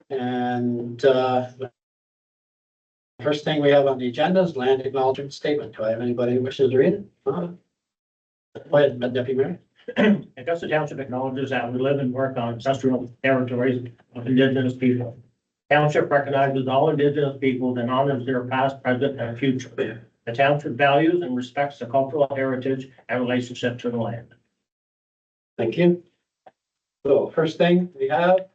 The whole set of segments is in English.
And first thing we have on the agenda is land acknowledgement statement. Do I have anybody who wishes to read it? Go ahead, Deputy Mayor. Augusta Township acknowledges that we live and work on ancestral territories of Indigenous people. Township recognizes all Indigenous peoples and honors their past, present, and future. The township values and respects the cultural heritage and relationship to the land. Thank you. So first thing we have,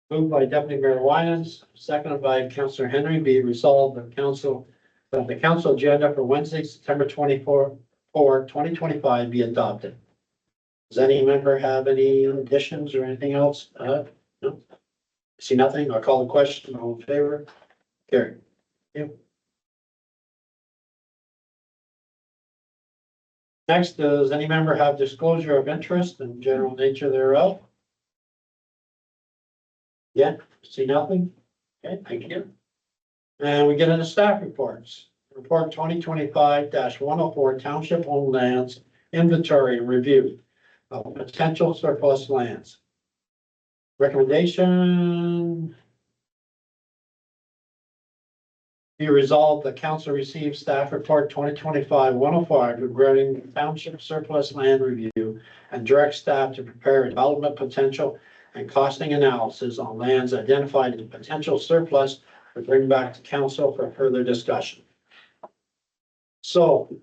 moved by Deputy Mayor Winans, seconded by Councillor Henry, be resolved that the council agenda for Wednesday, September 2025 be adopted. Does any member have any additions or anything else? No? See nothing? I'll call the question. All in favor? Carried. Thank you. Next, does any member have disclosure of interest and general nature thereof? Yeah, see nothing? Okay, thank you. And we get into staff reports. Report 2025-104 Township Owned Lands Inventory and Review of Potential Surplus Lands. Recommendation. Be resolved, the council receives staff report 2025-105 regarding township surplus land review and direct staff to prepare a development potential and costing analysis on lands identified as potential surplus to bring back to council for further discussion. So,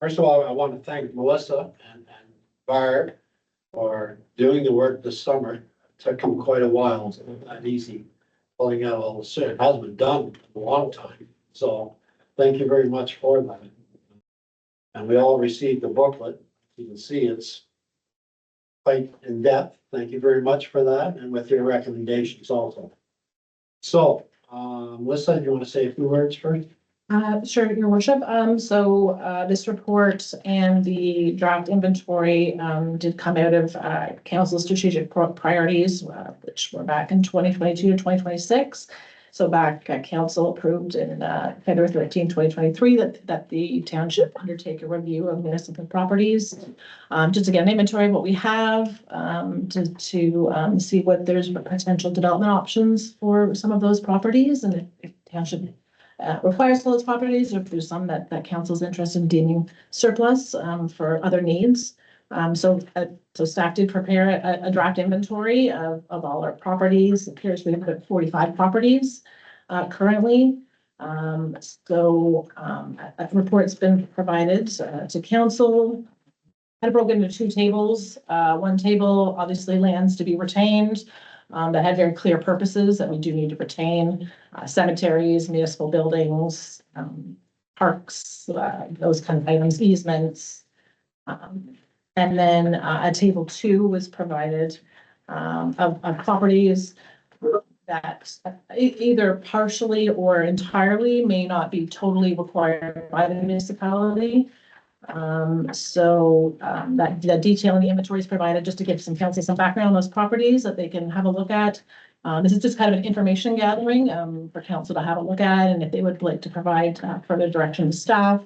first of all, I want to thank Melissa and Barb for doing the work this summer. It took them quite a while. It's not easy pulling out all the shit. It hasn't been done in a long time. So thank you very much for that. And we all received the booklet. You can see it's quite in depth. Thank you very much for that and with your recommendations also. So, Melissa, do you want to say a few words first? Sure, Your Worship. This report and the draft inventory did come out of council's strategic priorities, which were back in 2022 to 2026. So back council approved in February 13, 2023 that the township undertake a review of municipal properties, just to get an inventory of what we have, to see what there's potential development options for some of those properties, and if township requires those properties, or if there's some that council's interested in deeming surplus for other needs. So staff did prepare a draft inventory of all our properties. It appears we have about 45 properties currently. A report's been provided to council. Kind of broken into two tables. One table, obviously lands to be retained, that had very clear purposes that we do need to retain, cemeteries, municipal buildings, parks, those kind of items, easements. And then a table 2 was provided of properties that either partially or entirely may not be totally required by the municipality. That detail in the inventory is provided just to give some council some background on those properties that they can have a look at. This is just kind of an information gathering for council to have a look at, and if they would like to provide further direction to staff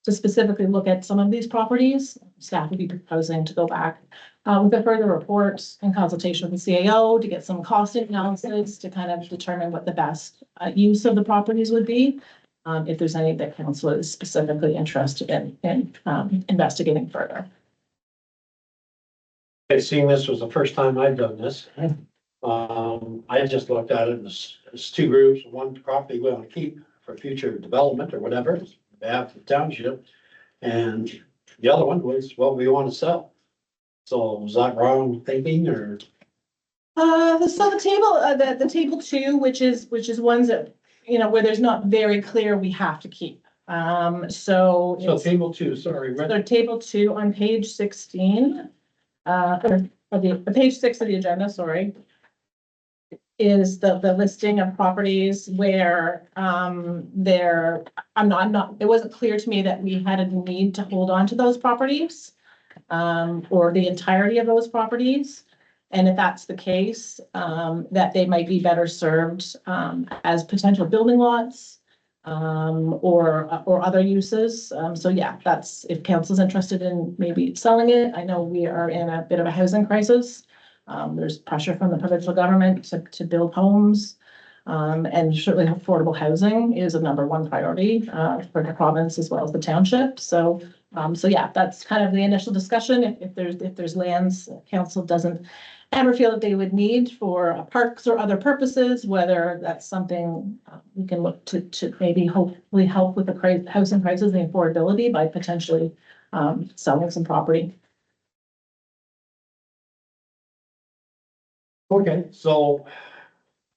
to specifically look at some of these properties, staff would be proposing to go back with a further report in consultation with the CAO to get some costing analysis to kind of determine what the best use of the properties would be. If there's any that council is specifically interested in investigating further. Okay, seeing this was the first time I've done this. I just looked at it as two groups. One property we want to keep for future development or whatever, on behalf of the township. And the other one was what we want to sell. So was that wrong thinking or? So the table 2, which is ones that, where there's not very clear we have to keep. So table 2, sorry. So table 2 on page 16, or page 6 of the agenda, sorry, is the listing of properties where it wasn't clear to me that we had a need to hold on to those properties or the entirety of those properties. And if that's the case, that they might be better served as potential building lots or other uses. So yeah, that's if council's interested in maybe selling it. I know we are in a bit of a housing crisis. There's pressure from the provincial government to build homes. And certainly affordable housing is a number one priority, for the province as well as the township. So yeah, that's kind of the initial discussion. If there's lands council doesn't ever feel that they would need for parks or other purposes, whether that's something we can look to maybe hopefully help with the housing crisis and affordability by potentially selling some property. Okay, so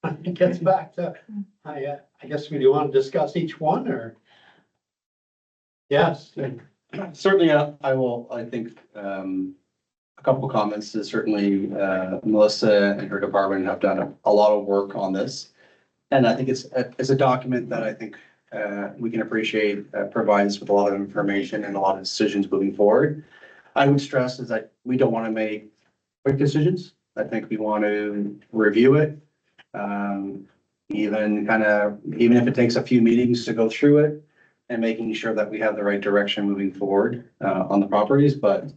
it gets back to, I guess we do want to discuss each one or? Yes, Certainly, I think, a couple of comments is certainly, Melissa and her department have done a lot of work on this. And I think it's a document that I think, we can appreciate, provides us with a lot of information and a lot of decisions moving forward. I would stress is that we don't want to make quick decisions. I think we want to review it. Even if it takes a few meetings to go through it and making sure that we have the right direction moving forward, on the properties, but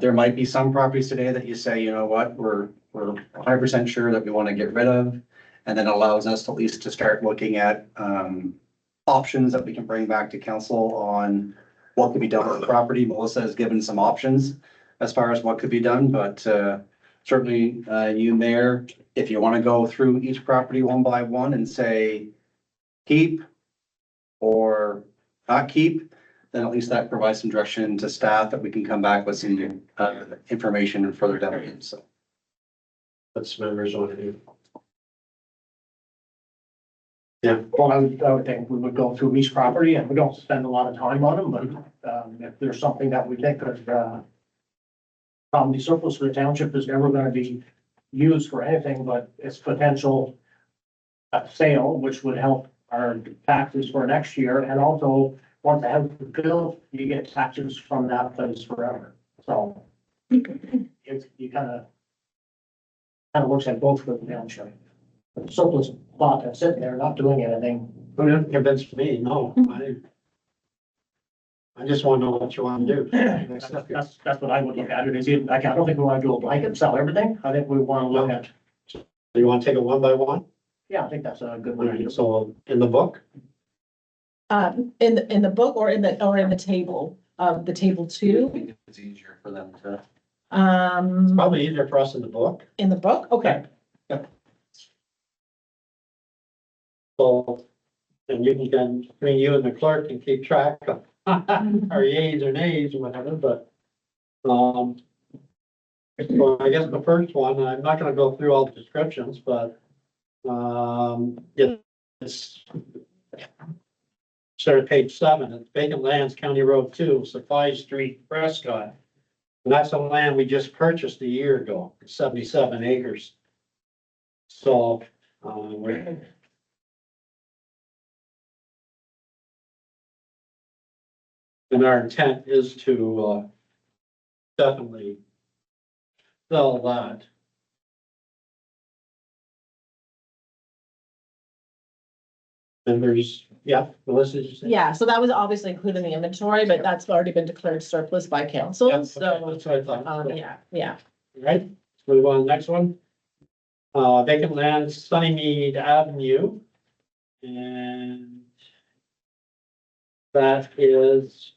there might be some properties today that you say, you know what, we're 100% sure that we want to get rid of. And then allows us at least to start looking at, options that we can bring back to council on what could be done with the property. Melissa has given some options as far as what could be done, but, certainly, you, Mayor, if you want to go through each property one by one and say keep or not keep, then at least that provides some direction to staff that we can come back with some information and further down. So what's members want to do? Yeah, Well, I would think we would go through each property and we don't spend a lot of time on them, but, if there's something that we think could, probably surplus for the township is never gonna be used for anything but its potential sale, which would help our taxes for next year. And also, once the house is built, you get taxes from that place forever. So it's, you kind of looks at both for the township. The surplus lot that's sitting there not doing anything. who didn't convince me? No, I just want to know what you want to do. That's what I would look at it, is I don't think we want to do a blanket and sell everything. I think we want to look at, Do you want to take it one by one? yeah, I think that's a good way to do it. So in the book, In the book or in the table, the table I two, think it's easier for them to. probably easier for us in the book. in the book, okay. So, and you can, between you and the clerk can keep track of our yeas or nays or whatever, but, so I guess the first one, I'm not gonna go through all the descriptions, but, it's start at page 7, it's vacant lands, County Road 2, Supply Street, Prescott. And that's the land we just purchased a year ago, 77 acres. So, we're and our intent is to, definitely sell that. And there's, yeah, Melissa, did you say? Yeah, so that was obviously included in the inventory, but that's already been declared surplus by Yeah, council, okay, so, that's what I thought. yeah. Right, let's move on to the next one. Vacant land, Sunnymead Avenue. And that is.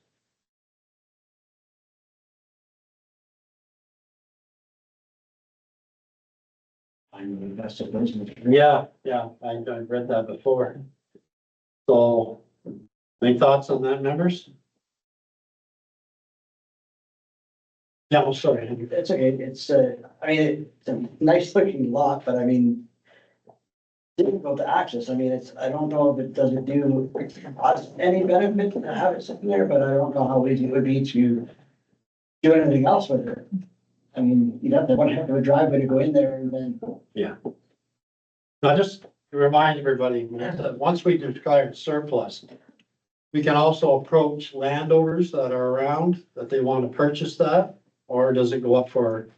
Yeah, I've read that before. So, any thoughts on that, members? Yeah, I'm sorry. It's okay, it's, I mean, it's a nice looking lot, but I mean. Difficult to access, I mean, I don't know if it doesn't do us any benefit to have it sitting there, but I don't know how easy it would be to. Do anything else with it. I mean, you'd have to a driveway to go in there and then. Now, just to remind everybody, that once we declare surplus, we can also approach landowners that are around, that they want to purchase that, or does it go up for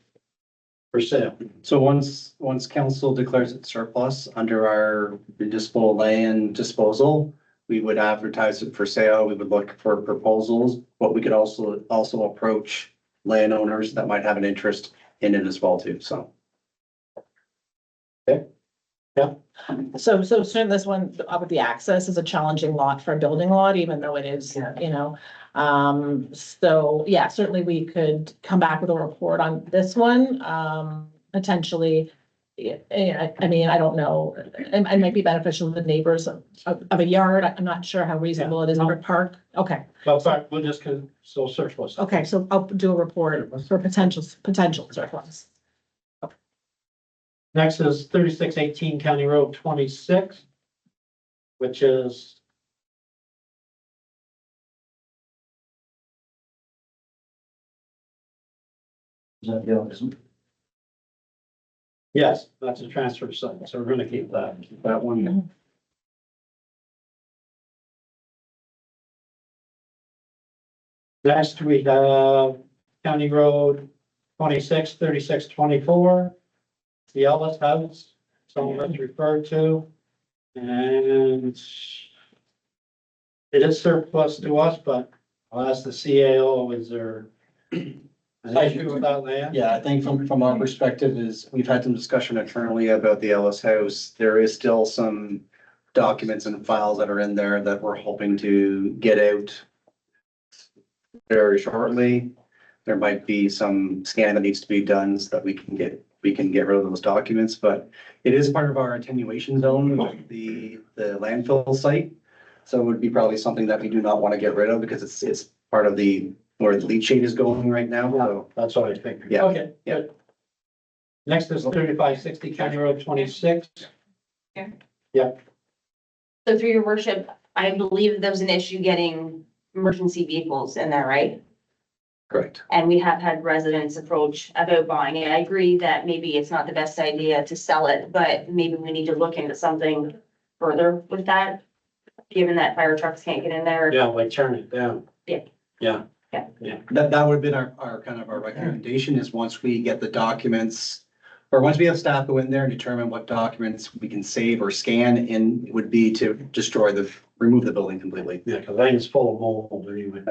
sale? So once council declares it surplus under our municipal land disposal, we would advertise it for sale. We would look for proposals, but we could also approach landowners that might have an interest in it as well too, so. So certainly this one, with the access is a challenging lot for a building lot, even though it is, you know. So yeah, certainly we could come back with a report on this one, potentially. Yeah, I mean, I don't know, it might be beneficial to the neighbors of a yard. I'm not sure how reasonable it is for a park. Okay, But we'll just, so surplus. okay, so I'll do a report for potential surplus. Next is 3618 County Road 26, which is Is that the other? yes, that's a transfer site, so we're gonna keep that one. Next, we have County Road 26, 3624, the Ellis House, someone that's referred to. And it is surplus to us, but I'll ask the CAO, is there an issue with that land? Yeah, I think from our perspective is, we've had some discussion internally about the Ellis House. There is still some documents and files that are in there that we're hoping to get out very shortly. There might be some scanning that needs to be done so that we can get rid of those documents, but it is part of our attenuation zone, the landfill site. So it would be probably something that we do not want to get rid of because it's part of where the leachate is going right now, so. That's what I think. Yeah. Okay, good. Next is 3560 County Road 26. So through your worship, I believe there was an issue getting emergency vehicles in there, right? Correct. And we have had residents approach about buying it. I agree that maybe it's not the best idea to sell it, but maybe we need to look into something further with that. Given that fire trucks can't get in there. Yeah, like turn it down. Yeah. Yeah. That would have been our kind of our recommendation is once we get the documents, or once we have staff go in there and determine what documents we can save or scan in, would be to remove the building completely. Yeah, because I think it's full of mold anyway.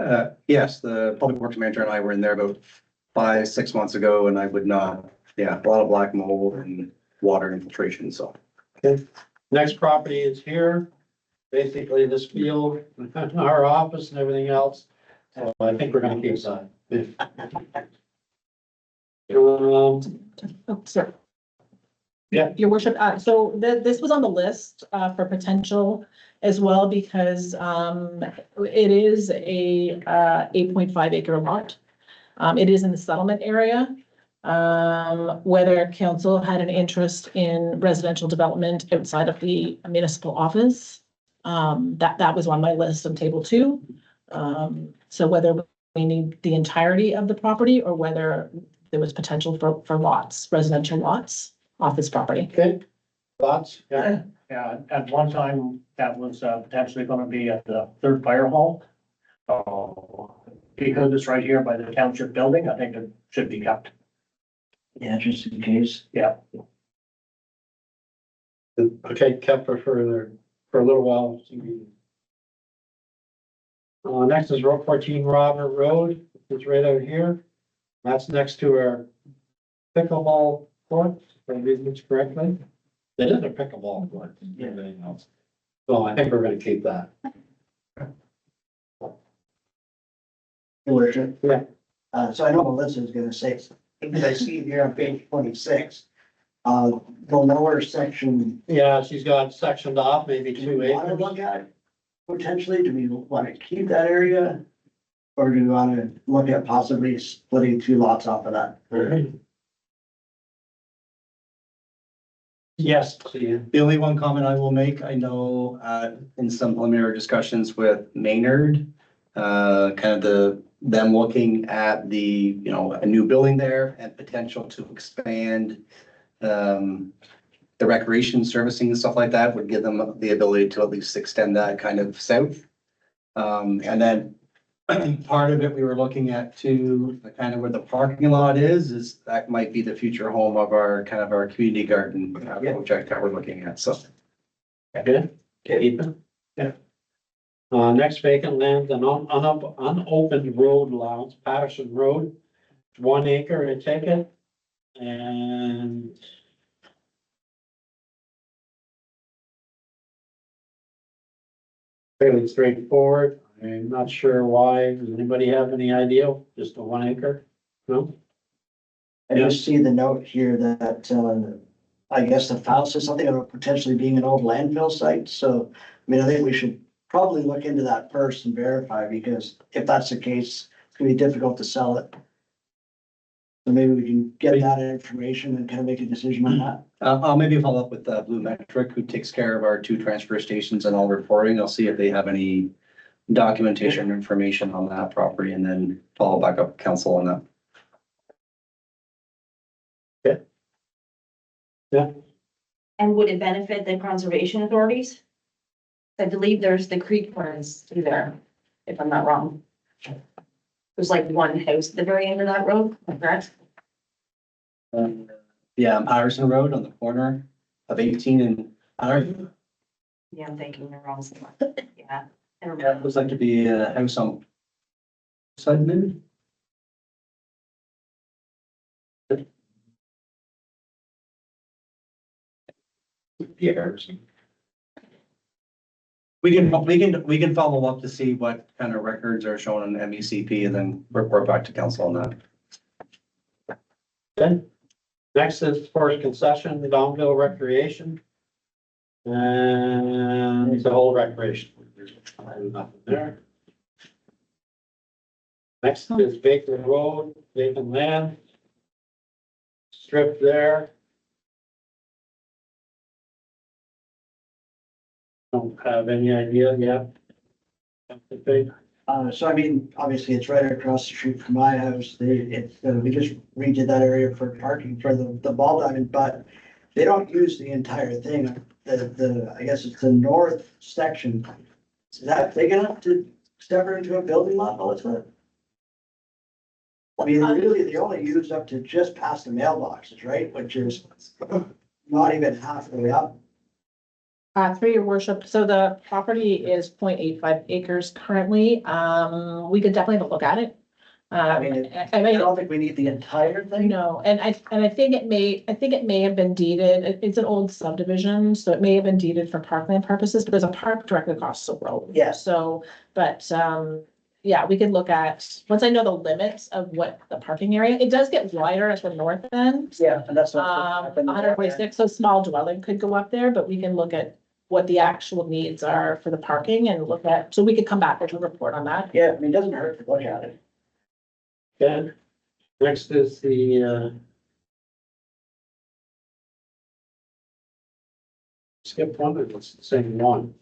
Yes, the public works manager and I were in there about 5-6 months ago and I would not, a lot of black mold and water infiltration, so. Next property is here, basically this field, our office and everything else. So I think we're gonna keep that. Oh, sorry. Yeah. Your worship, so this was on the list, for potential as well, because, it is a, 8.5 acre lot. It is in the settlement area. Whether council had an interest in residential development outside of the municipal office. That was on my list on table 2. So whether we need the entirety of the property or whether there was potential for lots, residential lots off this property. Okay, thoughts? Yeah, Yeah, at one time, that was potentially gonna be at the third fire hall. So because it's right here by the township building, I think it should be kept. Yeah, just in case. Yeah. okay, kept for a little while. Next is Road 14 Robert Road, it's right out here. That's next to our pickleball court, if I read this correctly. It is a pickleball court, everything else. So I think we're gonna keep that. Your worship. Yeah. So I know Melissa's gonna say, because I see here on page 26, the lower section. Yeah, she's got sectioned off, maybe Do 2 we want to acres. look at potentially, do we want to keep that area? Or do we want to look at possibly splitting 2 lots off of that? Yes, see, The only one comment I will make, I know, in some preliminary discussions with Maynard, kind of them looking at a new building there and potential to expand, the recreation servicing and stuff like that would give them the ability to at least extend that kind of south. And then part of it we were looking at too, kind of where the parking lot is that might be the future home of our community garden project that we're looking at, so. good. Ethan? Yeah. Next vacant land, an unopened road allowance, Patterson Road, 1 acre, I take it. And Fairly straightforward. I'm not sure why. Does anybody have any idea? Just a 1 acre? No? I just see the note here that, I guess the house is something about potentially being an old landfill site, so, I mean, I think we should probably look into that first and verify, because if that's the case, it's gonna be difficult to sell it. So maybe we can get that information and kind of make a decision on that. I'll maybe follow up with Blue Metric, who takes care of our 2 transfer stations and all reporting. I'll see if they have any documentation or information on that property and then follow back up with council on that. And would it benefit the conservation authorities? I believe there's the creek runs through there, if I'm not wrong. There's like one house at the very end of that road, correct? Yeah, Patterson Road on the corner of 18 and Patterson. Yeah, I'm thinking the wrong spot. Yeah. I remember. Yeah, it looks like to be a house on side maybe. Years. We can follow up to see what kind of records are shown on MECP and then report back to council on that. Okay. Next is first concession, Donville Recreation. And the whole recreation. Nothing there. Next is Baker Road, vacant land. Strip there. Don't have any idea yet. So I mean, obviously, it's right across the street from my house. We just redid that area for parking for the ball diamond, but they don't use the entire thing. I guess it's the north section. Is that big enough to step into a building lot, Melissa? I mean, really, they only use up to just past the mailboxes, right? Which is not even halfway up. Through your worship, so the property is 0.85 acres currently. We could definitely have a look at it. I mean, I I mean, don't think we need the entire thing. no, and I think it may have been deeded, it's an old subdivision, so it may have been deeded for parkland purposes, but there's a park directly across the road. Yeah. So, but, yeah, we could look at, once I know the limits of what the parking area, it does get wider at the north end. Yeah, and that's what. 146, so small dwelling could go up there, but we can look at what the actual needs are for the parking and look at, so we could come back with a report on that. Yeah, I mean, it doesn't hurt to look at it. Okay. Next is the, skip one, it's the same one.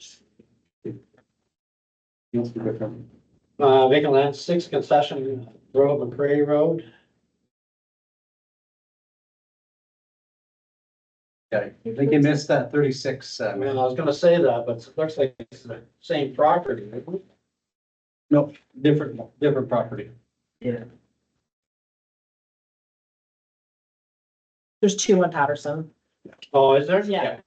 Vacant land, 6 concession road, McCray Road. Okay, I think you missed that 36. Well, I was gonna say that, but it looks like it's the same property. Nope, different property. Yeah. There's 2 in Patterson. Oh, is there? Yeah.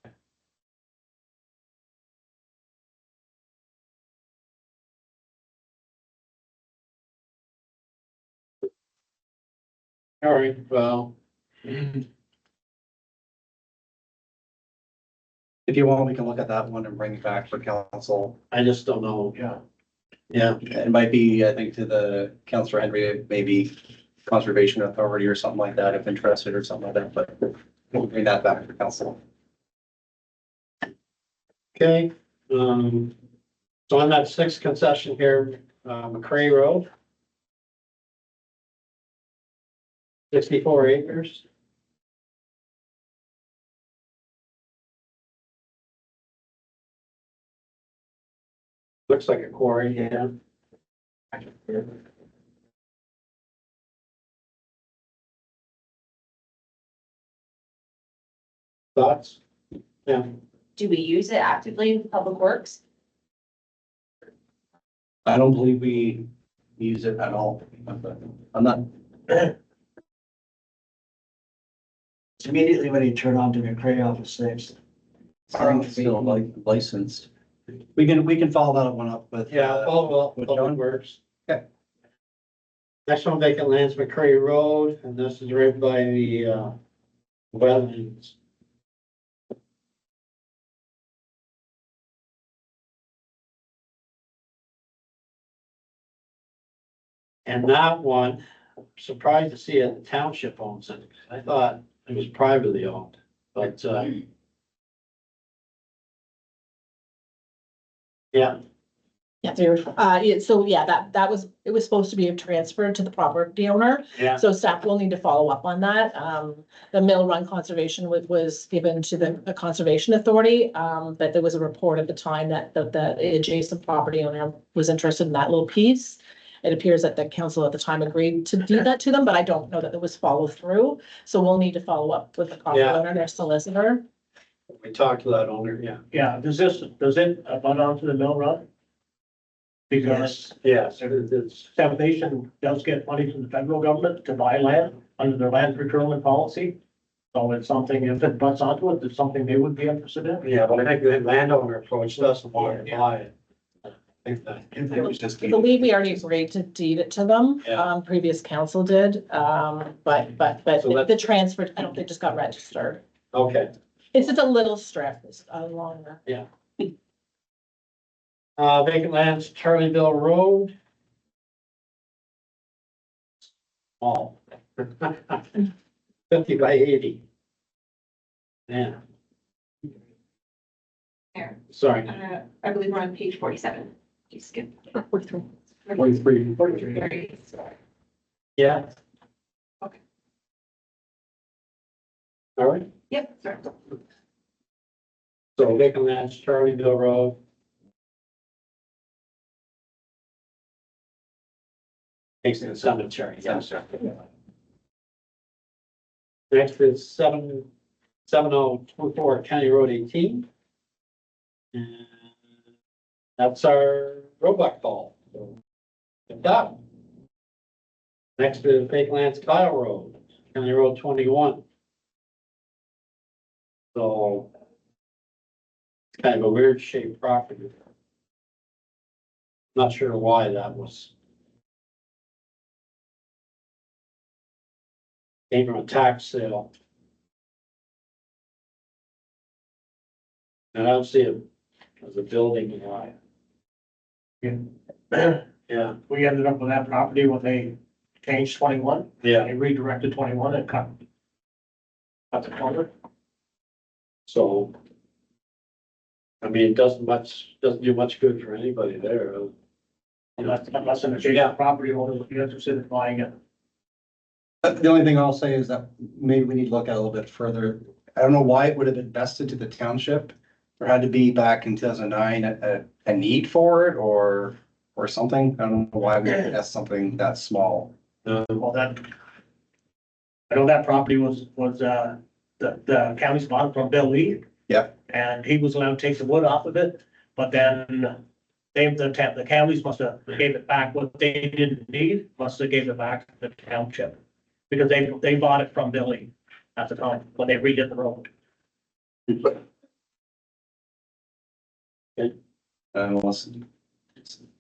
All right, well. If you want, we can look at that one and bring it back for council. I just don't know. Yeah. Yeah, It might be, I think, to the Councillor Henry, maybe Conservation Authority or something like that, if interested or something like that, but we'll bring that back to council. okay, so on that 6th concession here, McCray Road. 64 acres. Looks like a quarry, yeah. Thoughts? Yeah, Do we use it actively in Public Works? I don't believe we use it at all. I'm not, It's immediately when you turn on to McCray office six. it's still like licensed. We can follow that one up with. yeah, follow up, with Public John. Works. Okay. Next one, vacant lands, McCray Road, and this is right by the, wetlands. And that one, surprised to see it, the township owns it. I thought it was privately owned, but, yeah, Yeah, so yeah, that was, it was supposed to be transferred to the property owner. yeah, So staff will need to follow up on that. The Mill Run Conservation was given to the Conservation Authority. But there was a report at the time that the adjacent property owner was interested in that little piece. It appears that the council at the time agreed to do that to them, but I don't know that there was follow through. So we'll need to follow up with the property Yeah. owner, their solicitor. we talked to that owner, yeah. Yeah, does it abut onto the mill run? Because Yes, it's, South Nation does get money from the federal government to buy land under their land procurement policy. So it's something, if it butts onto it, it's something they would be interested in. yeah, but I think the landowner approached us and wanted to buy it. I think that. It was just. I believe we already agreed to deed it to them. Yeah. Previous council did, but So that- the transfer, I don't think just got registered. Okay, It's just a little strip, it's longer. vacant lands, Charlieville Road. Small. 50 by 80. Yeah, There. sorry. I believe we're on page 47. You skip. 43. Yeah. Okay. All right, Yep, sorry. so vacant lands, Charlieville Road. Facing the cemetery, yes, sir. Next is 7024 County Road 18. And that's our roadblock call. So, good job. Next is vacant lands, Kyle Road, County Road 21. So it's kind of a weird shaped property. Not sure why that was. Came from a tax sale. And I don't see it as a building why. Yeah, We ended up with that property when they changed 21. yeah, They redirected 21 and cut the corner. so. I mean, it doesn't do much good for anybody there. Unless an Yeah. adjacent property owner would be interested in buying it. The only thing I'll say is that maybe we need to look at it a little bit further. I don't know why it would have been vested to the township. There had to be back in 2009, a need for it or something. I don't know why we would invest something that small. Well, I know that property was, the county's bought it from Bill Lee. Yep. And he was allowed to take the wood off of it, but then the counties must have gave it back what they didn't need, must have gave it back to the township. Because they bought it from Bill Lee at the time, when they redid the road. Unless,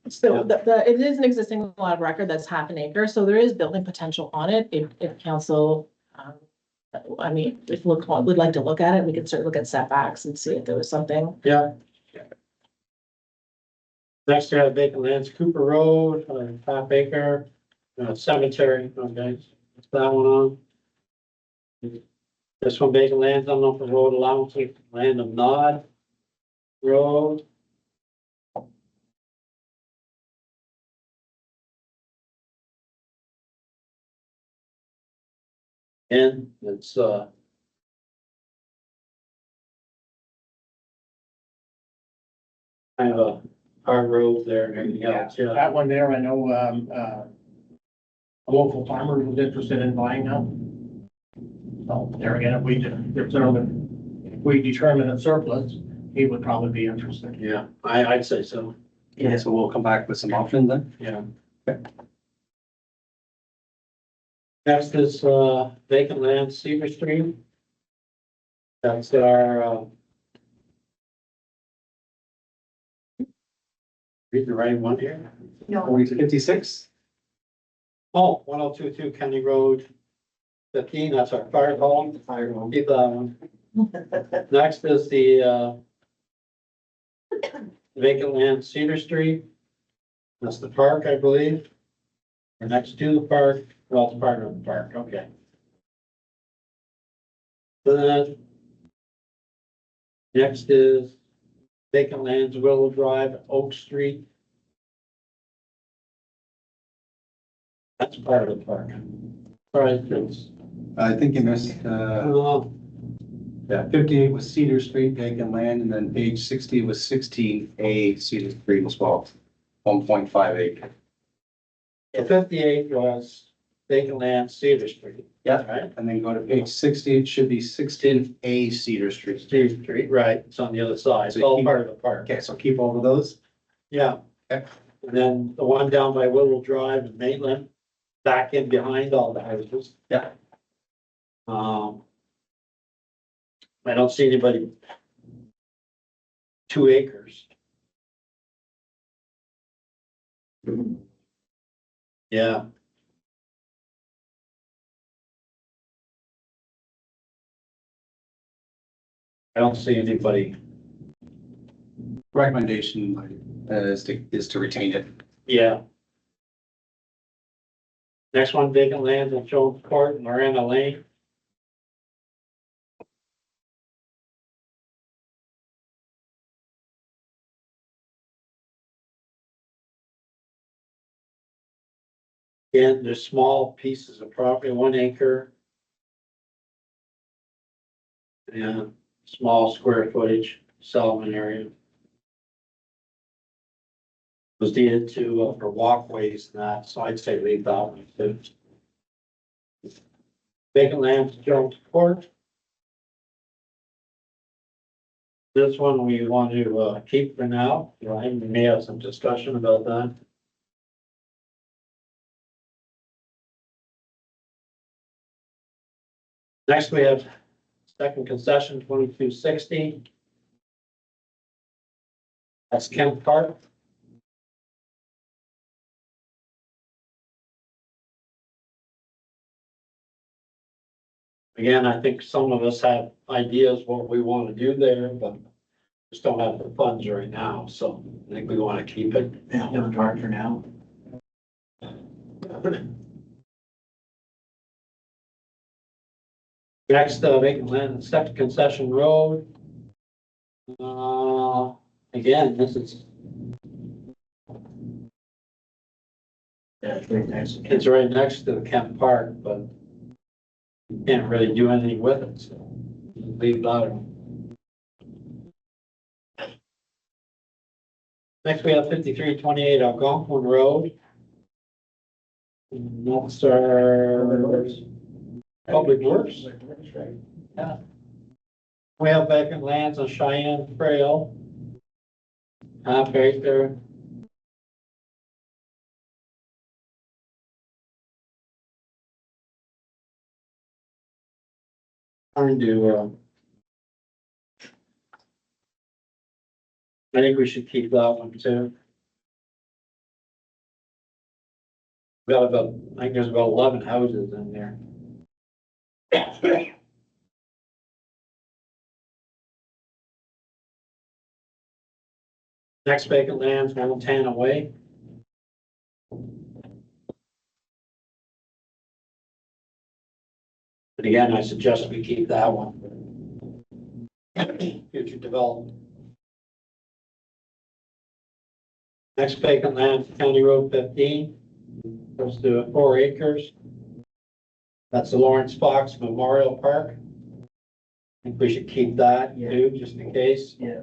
So it is an existing lot of record that's half an acre, so there is building potential on it if council. I mean, if we'd like to look at it, we could certainly look at setbacks and see if there was something. Yeah. Next, we have vacant lands, Cooper Road, half acre, cemetery, okay, what's that one on? This one vacant lands, I don't know if the road allowance, land of Nod Road. And it's, kind of a hard road there and everything else, yeah. That one there, I know, a local farmer was interested in buying now. So there again, if we determine a surplus, he would probably be interested. Yeah, I'd say so, yeah, so we'll come back with some options then. yeah. Okay. Next is, vacant land, Cedar Street. That's our, read the right one here. No, 56? Oh, 1022 County Road 15, that's our fire hall. Fire hall. Keep that one. Next is the, vacant land, Cedar Street. That's the park, I believe. Or next to the park, well, it's part of the park, okay. Then next is vacant lands, Willow Drive, Oak Street. That's part of the park. All right, it's, I think you missed, yeah, 58 was Cedar Street vacant land, and then page 60 was 16A Cedar Street as well, 1.5 acre. 58 was vacant land, Cedar Street. Yeah. Right? And then go to page 60, it should be 16A Cedar Street. Cedar Street, right, it's on the other side, it's all part of the park. Okay, so keep all of those. Yeah. Okay. And then the one down by Willow Drive and Maitland, back in behind all the houses. Yeah. I don't see anybody 2 acres. Yeah. I don't see anybody. Recommendation is to retain it. Yeah. Next one, vacant lands in Jones Court, Marana Lane. Again, there's small pieces of property, 1 acre. And small square footage, Solomon area. Was deeded to, for walkways and that, so I'd say leave that one too. Vacant lands, Jones Court. This one we want to, keep for now, I may have some discussion about that. Next, we have second concession, 2260. That's Kemp Park. Again, I think some of us have ideas what we want to do there, but just don't have the funds right now, so I think we want to keep it. Yeah, hold the park for now. Next, vacant land, second concession road. Again, this is, Yeah, it's very nice. it's right next to the Kemp Park, but you can't really do anything with it, so leave that alone. Next, we have 5328 Algonquin Road. And that's our Public Works. Right. Yeah. We have vacant lands on Cheyenne Trail. Half acre. Trying to, I think we should keep that one too. We got about, I think there's about 11 houses in there. Next vacant lands, Montana Way. But again, I suggest we keep that one. Future development. Next vacant land, County Road 15, goes to 4 acres. That's the Lawrence Fox Memorial Park. I think we should keep that too, just in case. Yeah.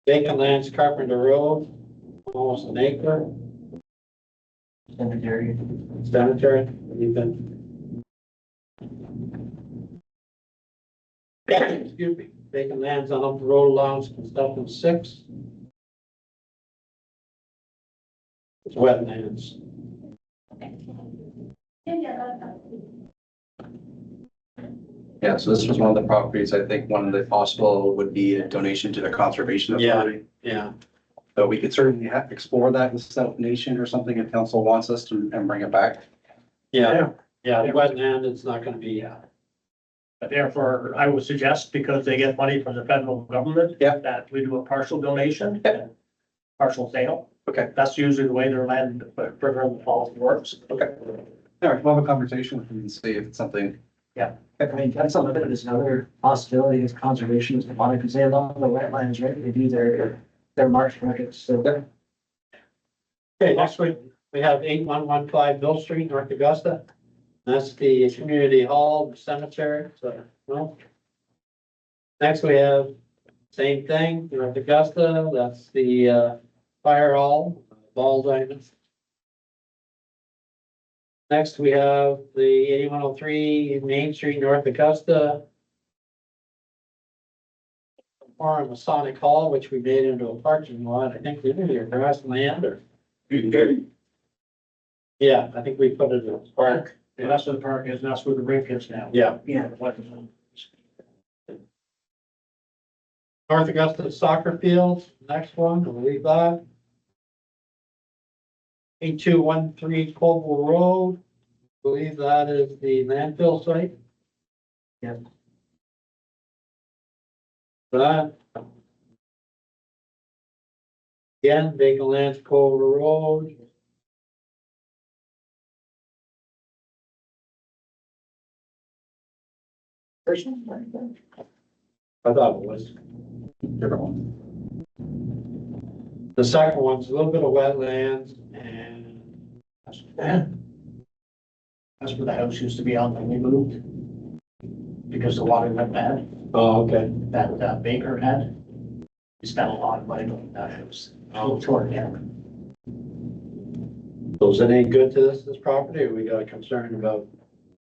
Vacant lands, Carpenter Road, almost an acre. Cemetery. Cemetery, even. Excuse me, vacant lands on Upper Road Allowance and stuff in 6. It's wetlands. Yeah, so this was one of the properties, I think one of the possible would be a donation to the conservation Yeah. authority. Yeah, So we could certainly explore that with self-nation or something if council wants us to and bring it back. yeah, the wetland, it's not gonna be, But therefore, I would suggest, because they get money from the federal government. Yeah. That we do a partial donation. Yeah. Partial sale. That's usually the way their land, River Falls works. Okay. All right, we'll have a conversation with them and see if it's something. I mean, that's something that is another possibility is conservation is demonic, because they have a lot of the wetlands, right? They do their marsh records, so. Okay, next week, we have 8115 Mill Street, North Augusta. That's the community hall, the cemetery, so, well. Next, we have same thing, North Augusta, that's the fire hall, ball diamonds. Next, we have the 8103 Main Street, North Augusta. Or Masonic Hall, which we made into a parking lot, I think we did your grassland or. Yeah, I think we put it in a park. And that's where the park is, and that's where the rink is now. Yeah. Yeah. North Augusta soccer fields, next one, we'll leave that. 8213 Colville Road, believe that is the landfill site. Yep. That. Again, vacant lands, Colville Road. First one. I thought it was. Different one. The second one's a little bit of wetlands and. That's where the house used to be on when we moved. Because the water went bad, Oh, okay. that Baker had. He spent a lot of money on that house. Tore it down. So is it any good to this property, or we got a concern about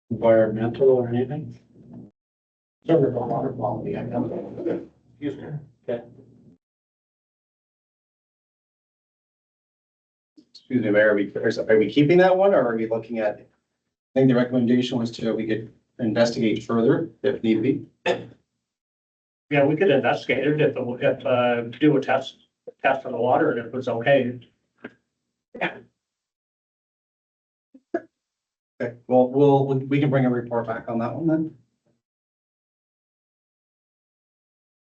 environmental or anything? Sort of the water quality, I know. Excuse me. Excuse me, Mayor, are we keeping that one or are we looking at? I think the recommendation was we could investigate further if need be. Yeah, we could investigate it if, do a test of the water and if it was okay. Okay, well, we can bring a report back on that one then.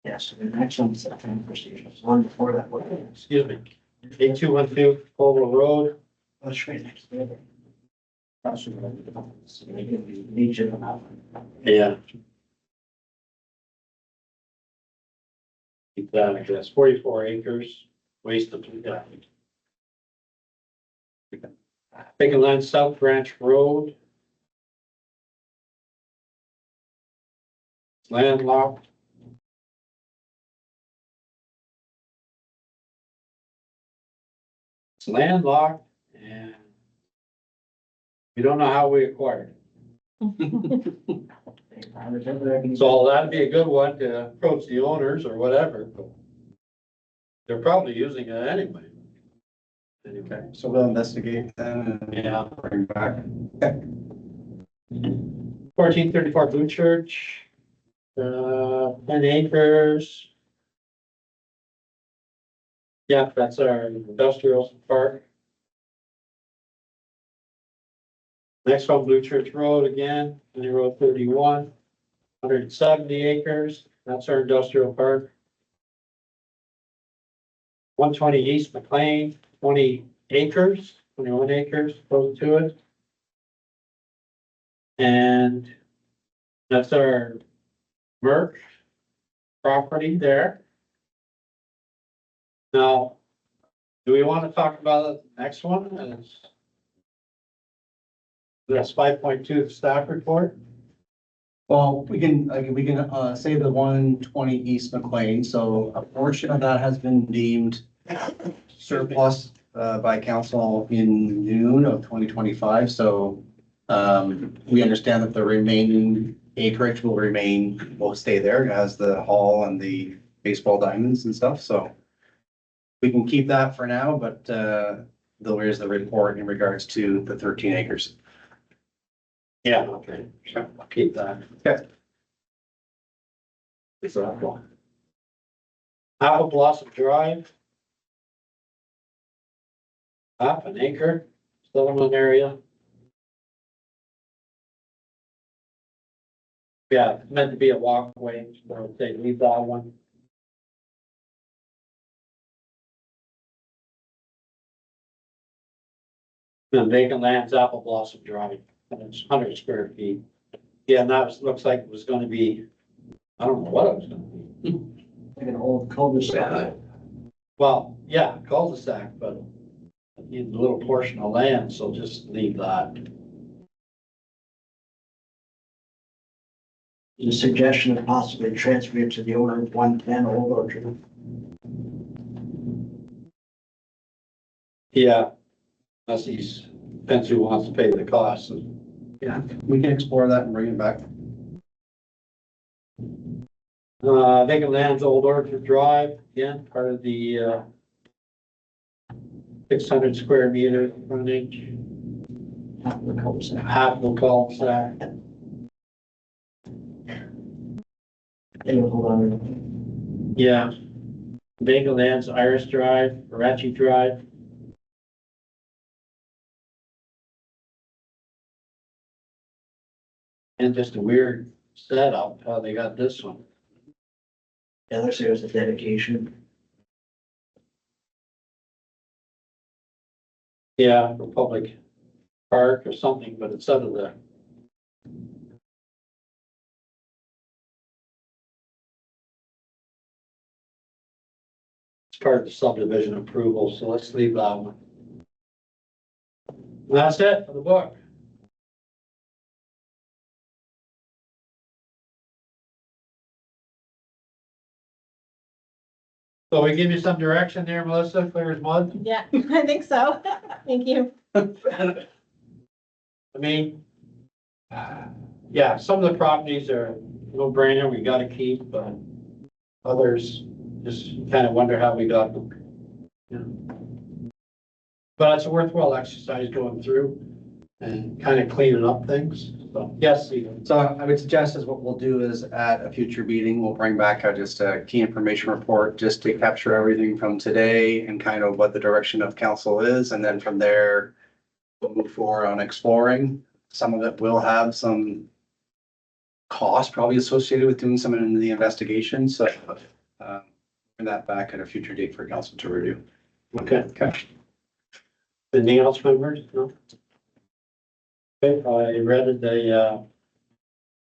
Yes, the next one's the transfer station, so one before that one. Excuse me. 8212 Colville Road. That's right next to the other. That's what so maybe we need you on that one. Yeah. Keep that, I guess, 44 acres, waste of, yeah. Vacant land, South Branch Road. It's landlocked. It's landlocked and we don't know how we acquired it. So that'd be a good one to approach the owners or whatever. But they're probably using it anyway. Anyway, Okay, so we'll investigate then and yeah. bring back. Okay. 1434 Blue Church, 10 acres. Yeah, that's our industrial park. Next one, Blue Church Road again, County Road 31, 170 acres. That's our industrial park. 120 East McLean, 20 acres, 21 acres close to it. And that's our Merck property there. Now, do we want to talk about the next one? That's 5.2, the staff report. Well, we can say the 120 East McLean, so a portion of that has been deemed surplus by council in June of 2025, so we understand that the remaining acreage will stay there as the hall and the baseball diamonds and stuff, so we can keep that for now, but there is the report in regards to the 13 acres. Yeah, okay, sure, I'll keep that. Okay. Apple Blossom Drive. Half an acre, settlement area. Yeah, it's meant to be a walkway, so they leave that one. The vacant lands, Apple Blossom Drive, and it's 100 square feet. Yeah, and that was, looks like it was gonna be, I don't know what it was gonna be. Like an old cul-de-sac. Well, yeah, cul-de-sac, but in a little portion of land, so just leave that. The suggestion of possibly transferring it to the owner of 110 Old Orchard. Yeah. Unless he's, depends who wants to pay the cost. Yeah, we can explore that and bring it back. Vacant lands, Old Orchard Drive, again, part of the, 600 square meter frontage, Half the cul-de-sac. half the cul-de-sac. Anyway, hold on. Yeah. Vacant lands, Iris Drive, Rachi Drive. And just a weird setup, how they got this one. Yeah, let's say it was a dedication. Yeah, for public park or something, but it's out of the. It's part of the subdivision approval, so let's leave that one. And that's it for the book. So we give you some direction there, Melissa, clear as mud? Yeah, I think so. Thank you. I mean, yeah, some of the properties are no brainer, we gotta keep, but others just kind of wonder how we got them. Yeah. But it's a worthwhile exercise going through and kind of cleaning up things. So, yes, Stephen. So I would suggest is what we'll do is at a future meeting, we'll bring back just a key information report, just to capture everything from today and kind of what the direction of council is. And then from there, we'll move forward on exploring. Some of it will have some cost probably associated with doing some of the investigation. So bring that back at a future date for council to review. Okay. Okay. Anything else, members? No? Okay, I read it,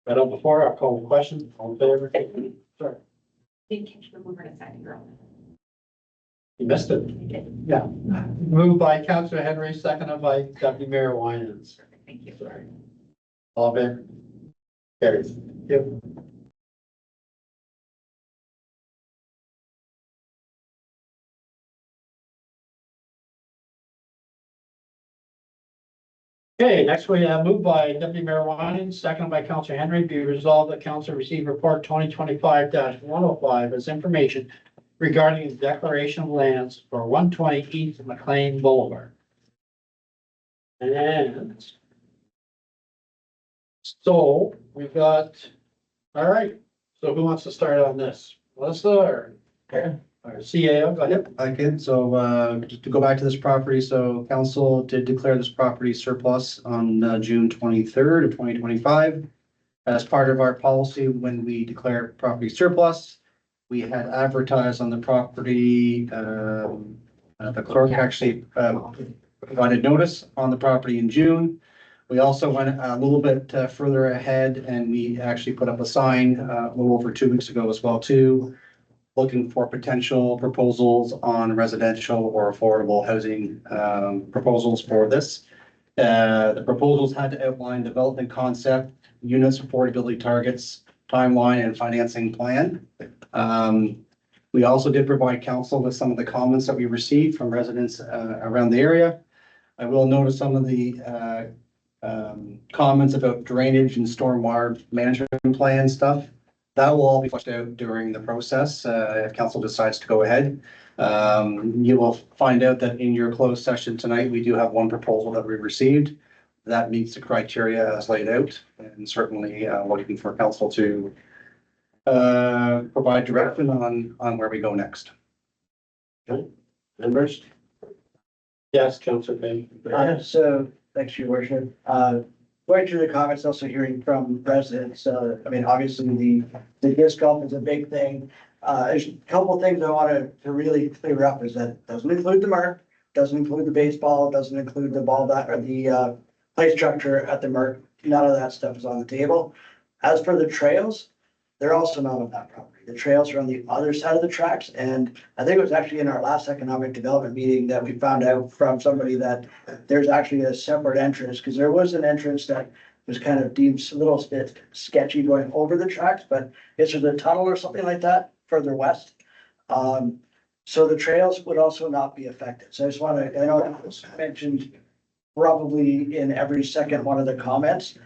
read it before, I'll call the question, all in favor? Sorry, Didn't catch the mover and second girl. you missed it. Yeah. Moved by Councilor Henry, seconded by Deputy Mayor Winans. Thank you. Sorry. All in favor? Carries. Yep. Okay, next we have moved by Deputy Mayor Winans, seconded by Councilor Henry, be resolved that council receive report 2025-105 as information regarding the declaration of lands for 120 East McLean Boulevard. And so we've got, all right, so who wants to start on this? Melissa or CAO? Go ahead. I can, so, just to go back to this property, so council did declare this property surplus on, June 23rd of 2025. As part of our policy, when we declare property surplus, we had advertised on the property, the clerk actually, provided notice on the property in June. We also went a little bit further ahead and we actually put up a sign, a little over 2 weeks ago as well too, looking for potential proposals on residential or affordable housing proposals for this. The proposals had to outline development concept, units, affordability targets, timeline, and financing plan. We also did provide council with some of the comments that we received from residents around the area. I will notice some of the comments about drainage and stormwater management plan stuff. That will all be fleshed out during the process, if council decides to go ahead. You will find out that in your closed session tonight, we do have one proposal that we received. That meets the criteria as laid out, and certainly looking for council to provide direction on where we go next. Members? Yes, Councilor Payne. So, thanks, your worship. Going through the comments, also hearing from residents, I mean, obviously the disc golf is a big thing. There's a couple of things I wanted to really clear up is that it doesn't include the mark. doesn't include the baseball, doesn't include the ball bat or the play structure at the Merc. None of that stuff is on the table. As for the trails, they're also not on that property. The trails are on the other side of the tracks, and I think it was actually in our last economic development meeting that we found out from somebody that there's actually a separate entrance, because there was an entrance that was kind of deemed a little bit sketchy going over the tracks, but it's a tunnel or something like that further west. So the trails would also not be affected. So I just want to, I know it was mentioned probably in every second one of the comments.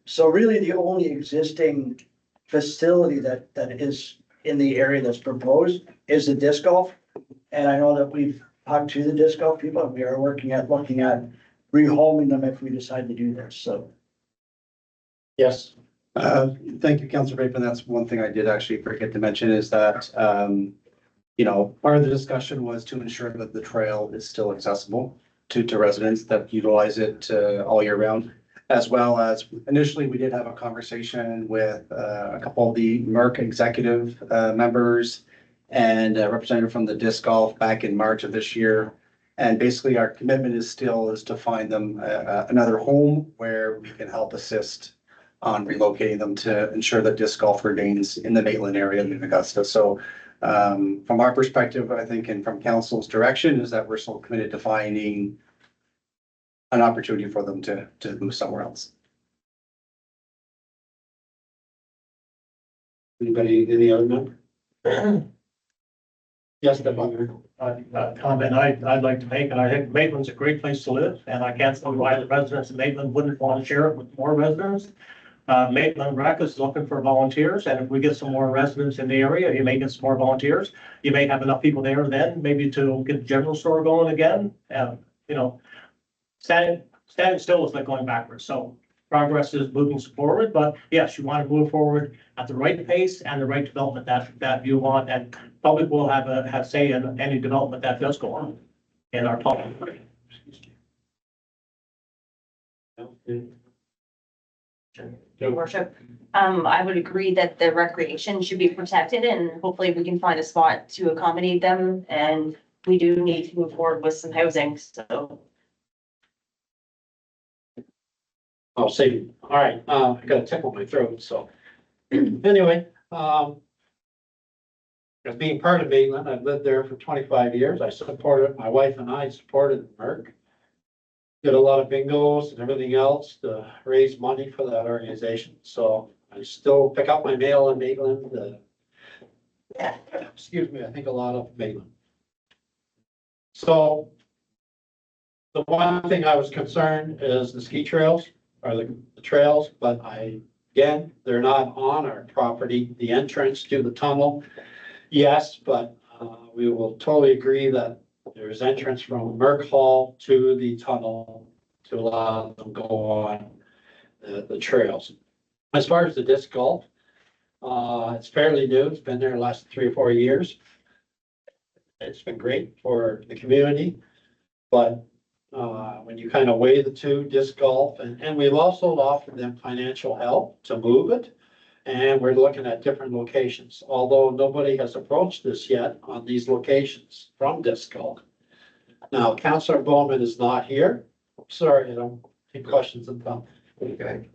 So really the only existing facility that is in the area that's proposed is the disc golf. And I know that we've talked to the disc golf people, and we are looking at rehoming them if we decide to do this, so. Yes, Thank you, Councilor Bateman. That's one thing I did actually forget to mention is that, part of the discussion was to ensure that the trail is still accessible to residents that utilize it all year round. As well as initially, we did have a conversation with a couple of the Merck executive members and a representative from the disc golf back in March of this year. And basically, our commitment is to find them another home where we can help assist on relocating them to ensure that disc golf remains in the Maitland area in Augusta. So from our perspective, I think, and from council's direction, is that we're still committed to finding an opportunity for them to move somewhere else. anybody, any other member? Yes, the butler. Comment I'd like to make, and I think Maitland's a great place to live, and I can't see why the residents of Maitland wouldn't want to share it with more residents. Maitland Rec is looking for volunteers, and if we get some more residents in the area, you may get some more volunteers. You may have enough people there then, maybe to get the general store going again. Standing still is like going backwards, so progress is moving forward, but yes, you want to move forward at the right pace and the right development that you want, and public will have say in any development that does go on in our public. Your worship, I would agree that the recreation should be protected, and hopefully we can find a spot to accommodate them, and we do need to move forward with some housing, so. Oh, see, all right, I got a tickle in my throat, so. Anyway, as being part of Maitland, I've lived there for 25 years. I supported, my wife and I supported Merck. Did a lot of bingos and everything else to raise money for that organization. So I still pick up my mail in Maitland. Excuse me, I think a lot of Maitland. So the one thing I was concerned is the ski trails or the trails, but again, they're not on our property. The entrance to the tunnel, yes, but we will totally agree that there's entrance from Merck Hall to the tunnel to allow them to go on the trails. As far as the disc golf, it's fairly new. It's been there the last 3 or 4 years. It's been great for the community, but when you kind of weigh the two, disc golf, and we've also offered them financial help to move it. And we're looking at different locations, although nobody has approached this yet on these locations from disc golf. Now, Councillor Bowman is not here. Sorry, I don't take questions about. Okay.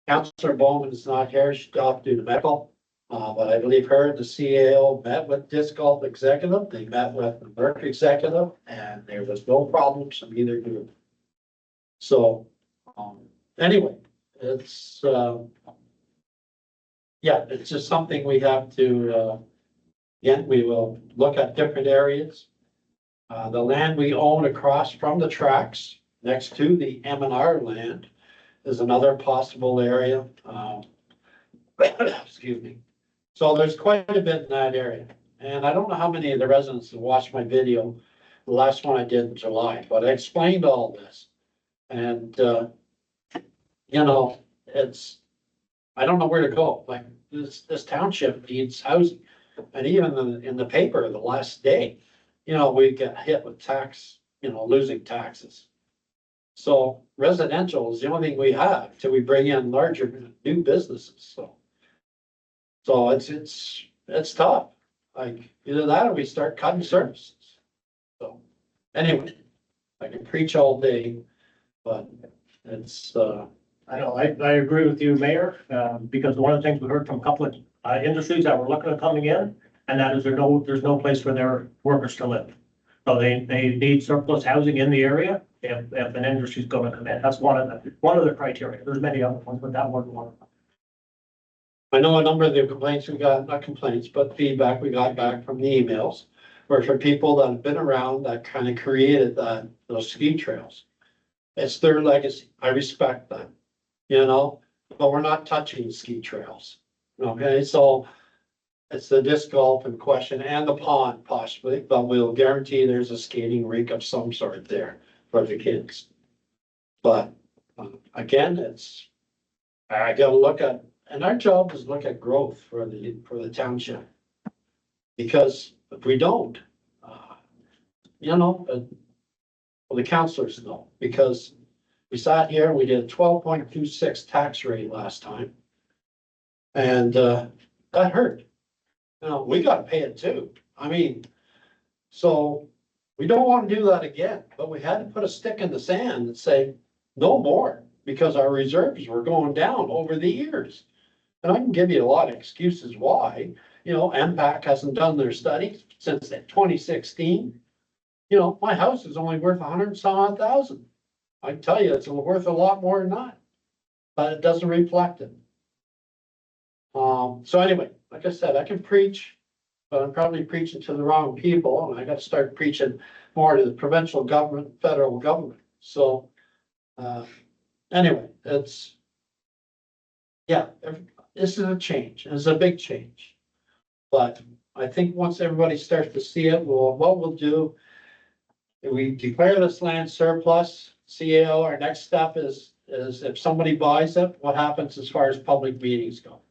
Councillor Bowman is not here. She's off due to medical. But I believe her and the CAO met with disc golf executive. They met with the Merck executive, and there was no problems from either group. So, anyway, it's, yeah, it's just something we have to, again, we will look at different areas. The land we own across from the tracks, next to the M&R land, is another possible area. Excuse me. So there's quite a bit in that area. And I don't know how many of the residents have watched my video, the last one I did in July, but I explained all this. And, you know, I don't know where to go. Like this township needs housing. And even in the paper the last day, you know, we get hit with tax, losing taxes. So residential is the only thing we have till we bring in larger new businesses. So it's tough. Like either that or we start cutting services. So, anyway, I can preach all day, but it's, I know, I agree with you, Mayor, because one of the things we heard from a couple of industries that were looking at coming in, and that is there's no place for their workers to live. So they need surplus housing in the area if an industry's gonna come in. That's one of the criteria. There's many other ones, but that was one of them. I know a number of the complaints we got, not complaints, but feedback we got back from the emails were from people that have been around that kind of created those ski trails. It's their legacy. I respect that, you know, but we're not touching ski trails. Okay, so it's the disc golf in question and the pond possibly, but we'll guarantee there's a skating rink of some sort there for the kids. But again, I gotta look at, and our job is look at growth for the township. Because if we don't, you know, well, the councilors know, because we sat here and we did a 12.26 tax rate last time. And that hurt. You know, we gotta pay it too. I mean, so we don't want to do that again, but we had to put a stick in the sand and say, no more, because our reserves were going down over the years. And I can give you a lot of excuses why, you know, MPAC hasn't done their studies since 2016. You know, my house is only worth 100 and some odd thousand. I can tell you, it's worth a lot more than that, but it doesn't reflect it. So anyway, like I said, I can preach, but I'm probably preaching to the wrong people, and I gotta start preaching more to the provincial government, federal government. So, anyway, this is a change, it's a big change. But I think once everybody starts to see it, what we'll do, if we declare this land surplus, CAO, our next step is if somebody buys it, what happens as far as public meetings go?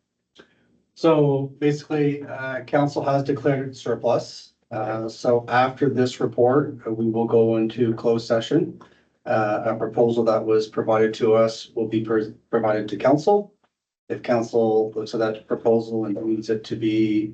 So basically, council has declared it surplus. So after this report, we will go into closed session. A proposal that was provided to us will be provided to council. If council looks at that proposal and deems it to be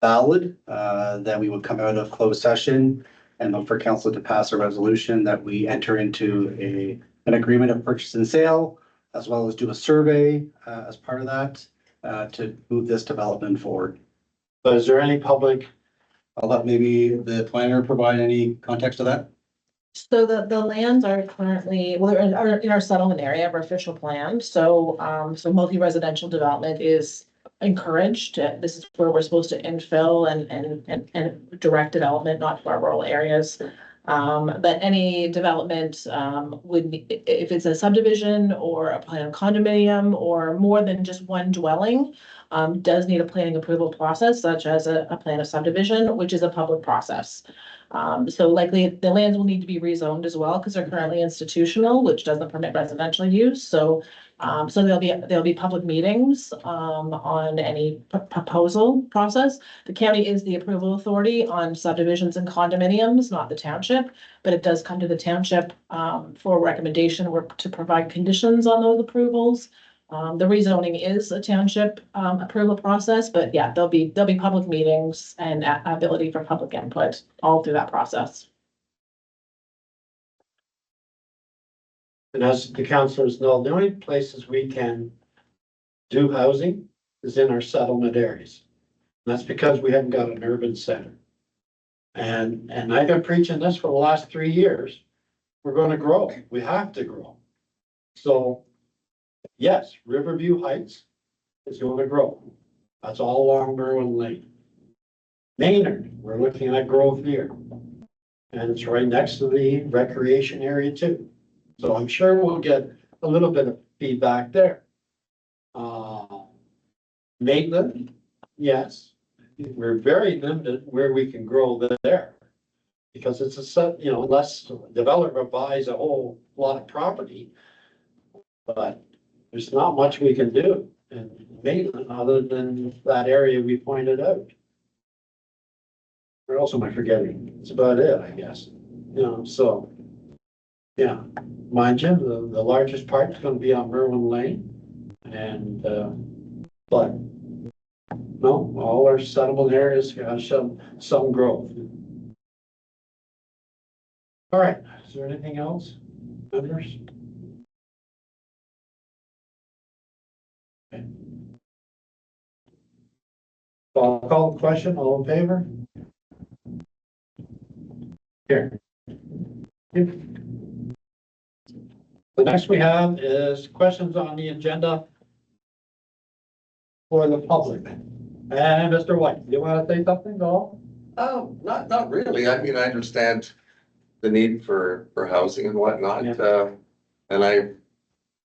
valid, then we would come out of closed session and look for council to pass a resolution that we enter into an agreement of purchase and sale, as well as do a survey as part of that to move this development forward. But is there any public, I'll let maybe the planner provide any context to that. So the lands are currently, well, they're in our settlement area of our official plan, so multi-residential development is encouraged. This is where we're supposed to infill and direct development, not to our rural areas. But any development if it's a subdivision or a planned condominium or more than just one dwelling, does need a planning approval process, such as a plan of subdivision, which is a public process. So likely the lands will need to be rezoned as well, because they're currently institutional, which doesn't permit residential use. So there'll be public meetings on any proposal process. The county is the approval authority on subdivisions and condominiums, not the township, but it does come to the township for recommendation or to provide conditions on those approvals. The rezoning is a township approval process, but yeah, there'll be public meetings and ability for public input all through that process. and as the councilors know, the only places we can do housing is in our settlement areas. And that's because we haven't got an urban center. And I've been preaching this for the last 3 years. We're gonna grow. We have to grow. So yes, Riverview Heights is going to grow. That's all along Merwin Lane. Maynard, we're looking at growth here. And it's right next to the recreation area too. So I'm sure we'll get a little bit of feedback there. Maitland, yes, we're very limited where we can grow there. Because it's a set, unless the developer buys a whole lot of property. But there's not much we can do in Maitland other than that area we pointed out. Where else am I forgetting? That's about it, I guess. So, yeah, mind you, the largest part is gonna be on Merwin Lane. And, but, no, all our settlement areas have some growth. All right, is there anything else, members? Okay. So I'll call the question, all in favor? Here. The next we have is questions on the agenda for the public. And Mr. White, do you want to say something, Paul? Oh, not really. I mean, I understand the need for housing and whatnot, and I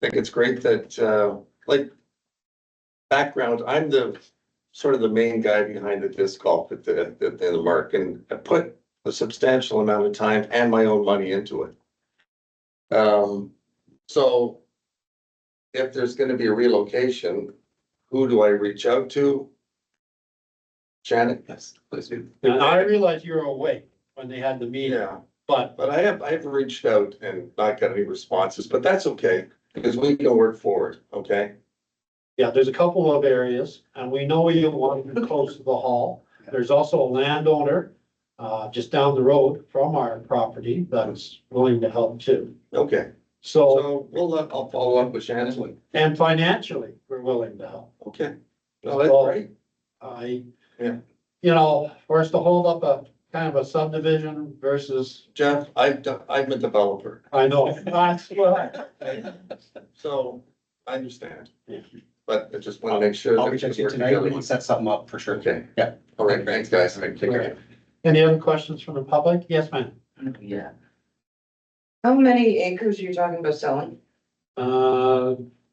think it's great that, like, background, I'm the sort of the main guy behind the disc golf at the Mark, and I put a substantial amount of time and my own money into it. So if there's gonna be a relocation, who do I reach out to? Janet? Yes, please do. And I realize you were away when they had the meeting, Yeah. but But I've reached out and not got any responses, but that's okay, because we can work forward, okay? yeah, there's a couple of areas, and we know you want to close to the hall. There's also a landowner, just down the road from our property that's willing to help too. Okay, So, so I'll follow up with Shannon. and financially, we're willing to help. Okay. No, that's great. Yeah. You know, for us to hold up a kind of a subdivision versus, Jeff, I'm a developer, I know, that's what so I understand. Yeah. But I just want to make sure. I'll that reach out to we you work tonight, we together. can set something up for sure. Okay. Yeah. All right, thanks, guys. Take care. Any other questions from the public? Yes, ma'am. Yeah. How many acres are you talking about selling?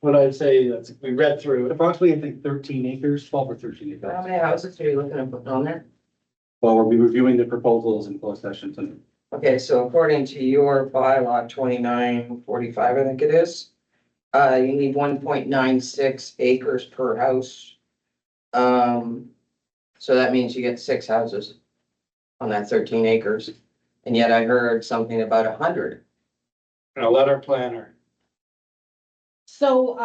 What I'd say, we read through it. Approximately, I think 13 acres, 12 or 13 How acres. many houses are you looking at putting on there? Well, we'll be reviewing the proposals in closed session tonight. Okay, so according to your bylaw 2945, I think it is. You need 1.96 acres per house. So that means you get 6 houses on that 13 acres. And yet I heard something about 100. A letter planner. So,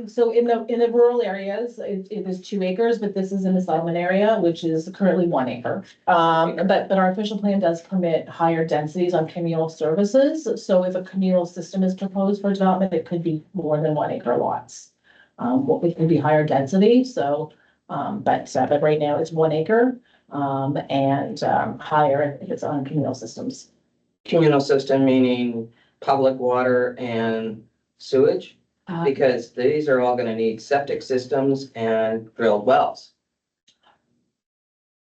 so in the rural areas, it is 2 acres, but this is in the settlement area, which is currently 1 acre. But our official plan does permit higher densities on communal services. So if a communal system is proposed for development, it could be more than 1 acre lots. What we can be higher density, so, but right now it's 1 acre, and higher if it's on communal systems. Communal system meaning public water and sewage? Uh, Because these are all gonna need septic systems and drilled wells.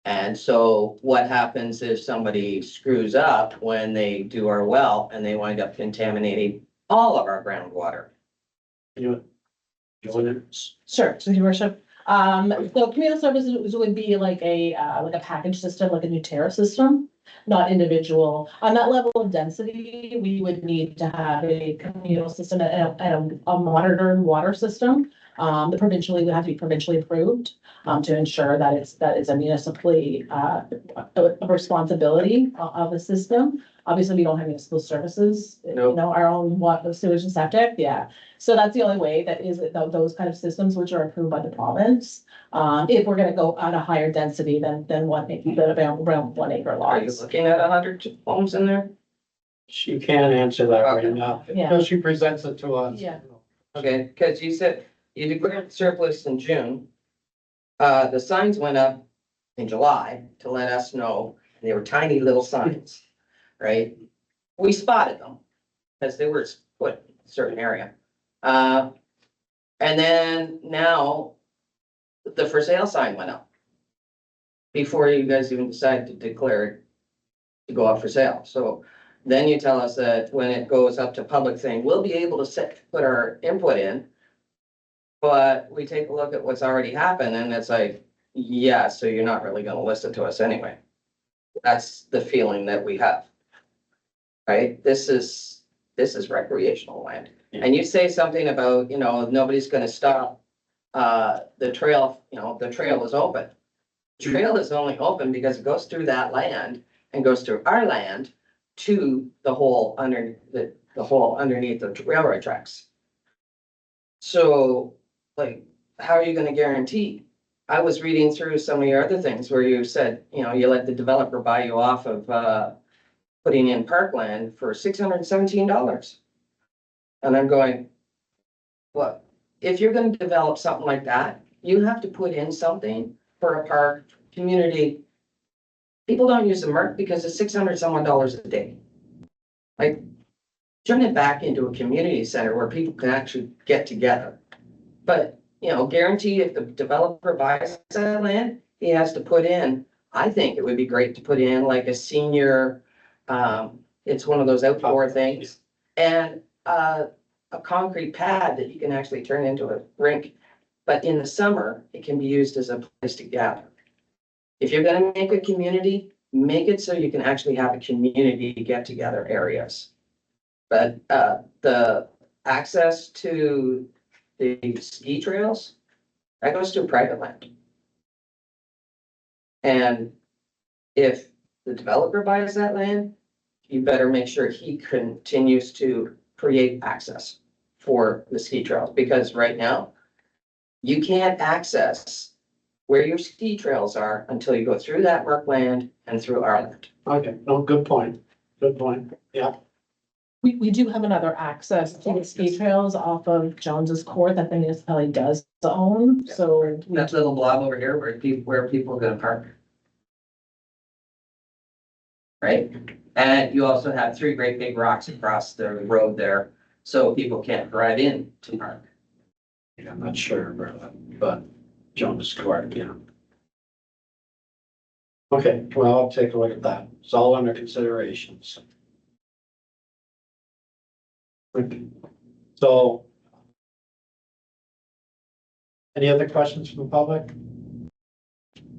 And so what happens if somebody screws up when they do our well and they wind up contaminating all of our groundwater? You want it? Sure, so your worship. So communal services would be like a package system, like a Nutera system, not individual. On that level of density, we would need to have a communal system and a monitored water system. The provincially would have to be provincially approved, to ensure that it's a municipally, a responsibility of the system. Obviously, we don't have municipal services, you Nope. know, our own water, sewage and septic, yeah. So that's the only way that is those kind of systems which are approved by the province. If we're gonna go at a higher density than 1 acre, than around 1 acre Are you lots. looking at 100 homes in there? She can't answer that right Okay. now, Yeah. until she presents it to us. Yeah. Okay, because you said you declared surplus in June. The signs went up in July to let us know, and they were tiny little signs, right? We spotted them because they were put in a certain area. And then now the for sale sign went up before you guys even decided to declare it to go up for sale. So then you tell us that when it goes up to public thing, we'll be able to put our input in. But we take a look at what's already happened and it's like, yeah, so you're not really gonna listen to us anyway. That's the feeling that we have. Right? This is recreational land. And you say something about, you know, nobody's gonna stop. The trail, you know, the trail is open. Trail is only open because it goes through that land and goes through our land to the hole under the hole underneath the railroad tracks. So, like, how are you gonna guarantee? I was reading through some of your other things where you said, you know, you let the developer buy you off of, putting in parkland for $617. And I'm going, what, if you're gonna develop something like that, you have to put in something for a park, community. People don't use the MRF because it's $600 some odd dollars a day. Like, turn it back into a community center where people can actually get together. But, you know, guarantee if the developer buys that land, he has to put in, I think it would be great to put in like a senior, it's one of those outdoor things. And, a concrete pad that you can actually turn into a rink. But in the summer, it can be used as a place to gather. If you're gonna make a community, make it so you can actually have a community get together areas. But, the access to the ski trails, that goes to private land. And if the developer buys that land, you better make sure he continues to create access for the ski trails, because right now you can't access where your ski trails are until you go through that MRF land and through our land. Okay, no, good point, yeah. We do have another access to the ski trails off of Jones's Court that the municipality does own, so. That little blob over here where people are gonna park. Right? And you also have 3 great big rocks across the road there, so people can't drive in to park. Yeah, I'm not sure, but Jonas Court, yeah. Okay, well, I'll take a look at that. It's all under considerations. Okay. So. Any other questions from the public?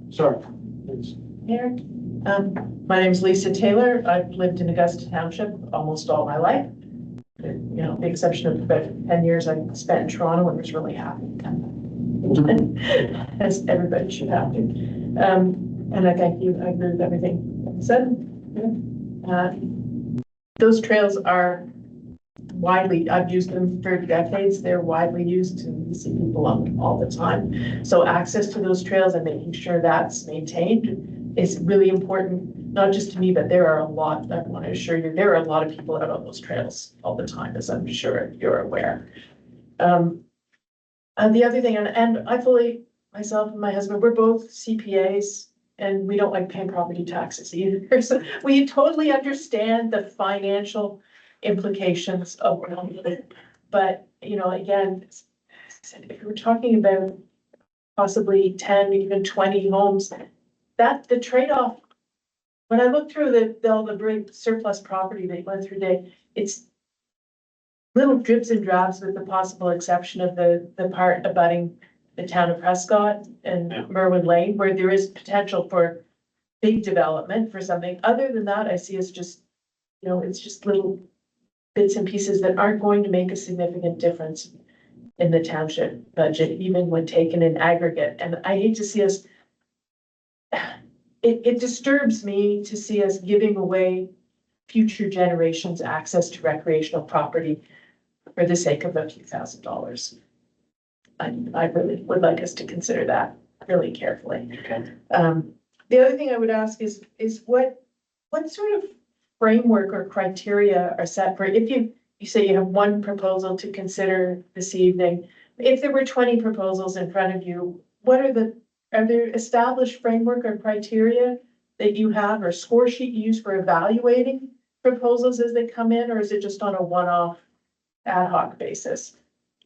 Sorry. Please. Mayor, my name is Lisa Taylor. I've lived in Augusta Township almost all my life. You know, the exception of about 10 years I spent in Toronto and was really happy. As everybody should have to. And I thank you. I agree with everything said. Those trails are widely, I've used them for decades. They're widely used to see people on them all the time. So access to those trails and making sure that's maintained is really important, not just to me, but there are a lot, I want to assure you, there are a lot of people out on those trails all the time, as I'm sure you're aware. And the other thing, and I fully, myself and my husband, we're both CPAs and we don't like paying property taxes either. So we totally understand the financial implications of it. But, you know, again, if we're talking about possibly 10, even 20 homes, that the trade-off, when I look through all the great surplus property they went through today, it's little drips and drabs with the possible exception of the part abutting the town of Prescott and Merwin Lane, where there is potential for big development for something. Other than that, I see as just, you know, it's just little bits and pieces that aren't going to make a significant difference in the township budget, even when taken in aggregate. And I hate to see us, it disturbs me to see us giving away future generations access to recreational property for the sake of a few $1,000s. I really would like us to consider that really carefully. Okay. The other thing I would ask is what sort of framework or criteria are set for, if you say you have one proposal to consider this evening, if there were 20 proposals in front of you, are there established framework or criteria that you have or score sheet you use for evaluating proposals as they come in, or is it just on a one-off ad hoc basis?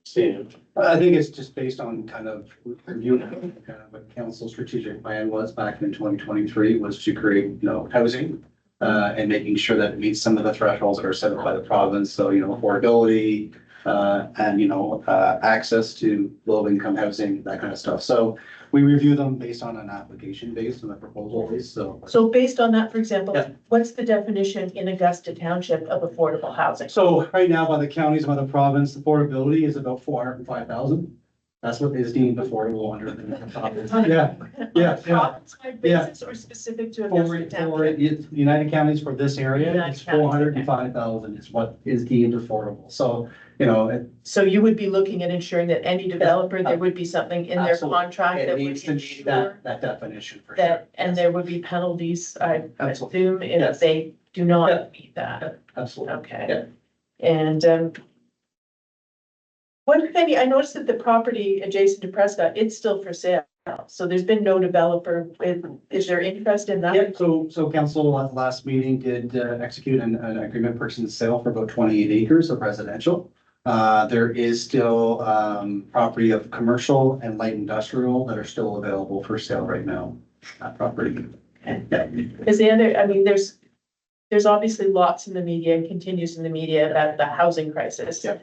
Steve. I think it's just based on kind of reviewing kind of what council strategic plan was back in 2023 was to create, you know, housing. And making sure that it meets some of the thresholds that are set up by the province. So, you know, affordability, and, you know, access to low income housing, that kind of stuff. So we review them based on an application based on the proposal base, so. So based on that, for example, Yeah. what's the definition in Augusta Township of affordable housing? So right now by the counties, by the province, affordability is about 405,000. That's what is deemed affordable under the. Yeah, yeah. Province-wide basis or specific to For Augusta Township? United Counties for this area, United it's Counties, okay. 405,000 is what is deemed affordable. So, you know, So you would be looking at ensuring that any developer, there would be something in their Absolutely. contract it that would needs to meet ensure that definition for sure. that, and there would be penalties, I Absolutely. assume, Yes. if they do not meet that. Absolutely. Okay. And, what if any, I noticed that the property adjacent to Prescott, it's still for sale. So there's been no developer with, is there interest in that? Yeah, so council at the last meeting did execute an agreement purchase and sale for about 28 acres of residential. There is still property of commercial and light industrial that are still available for sale right now. That property. Is the other, I mean, there's obviously lots in the media and continues in the media about the housing crisis. Yeah.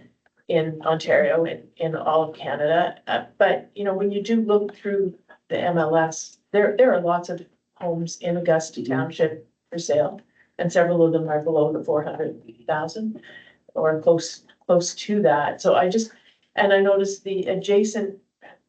In Ontario and in all of Canada, but you know, when you do look through the MLS, there are lots of homes in Augusta Township for sale. And several of them are below the 400,000 or close to that. So I noticed the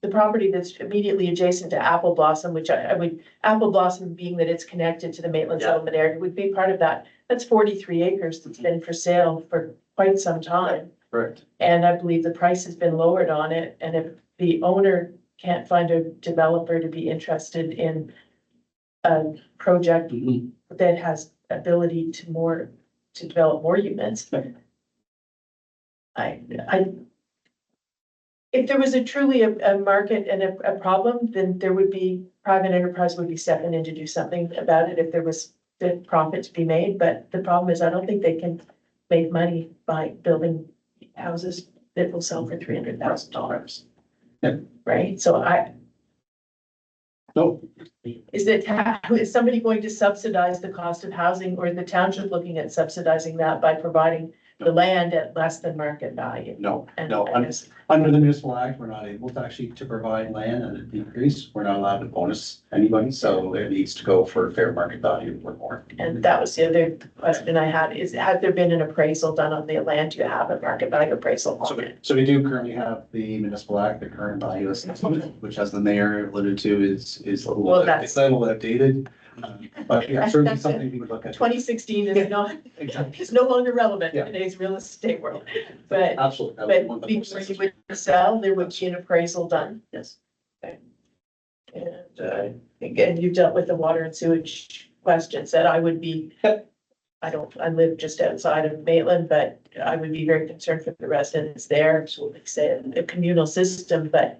property that's immediately adjacent to Apple Blossom, which I would, Apple Blossom being that it's connected to the Maitland settlement area, would be part of that. That's 43 acres that's been for sale for quite some time. Correct. And I believe the price has been lowered on it, and if the owner can't find a developer to be interested in a project that has ability to develop more units. If there was truly a market and a problem, then there would be, private enterprise would be stepping in to do something about it if there was the profit to be made, but the problem is I don't think they can make money by building houses that will sell for $300,000. Yeah. Right, so No, is somebody going to subsidize the cost of housing, or is the township looking at subsidizing that by providing the land at less than market value? no. And Under the municipal act, we're not able to actually to provide land at a decrease. We're not allowed to bonus anybody, so it needs to go for fair market value or more. And that was the other question I had, is has there been an appraisal done on the land? Do you have a market value appraisal on it? So we do currently have the municipal act, the current value assessment, which as the mayor alluded to is a Well, little, it's a little outdated. But yeah, certainly something we would look at. 2016 is not, Exactly. is no longer relevant Yeah. in today's real estate world, but, Absolutely. That would be one but of the before most you would sell, there would be an appraisal done. Yes. And, again, you've dealt with the water and sewage questions that I would be, I live just outside of Maitland, but I would be very concerned for the residents there. So like say a communal system, but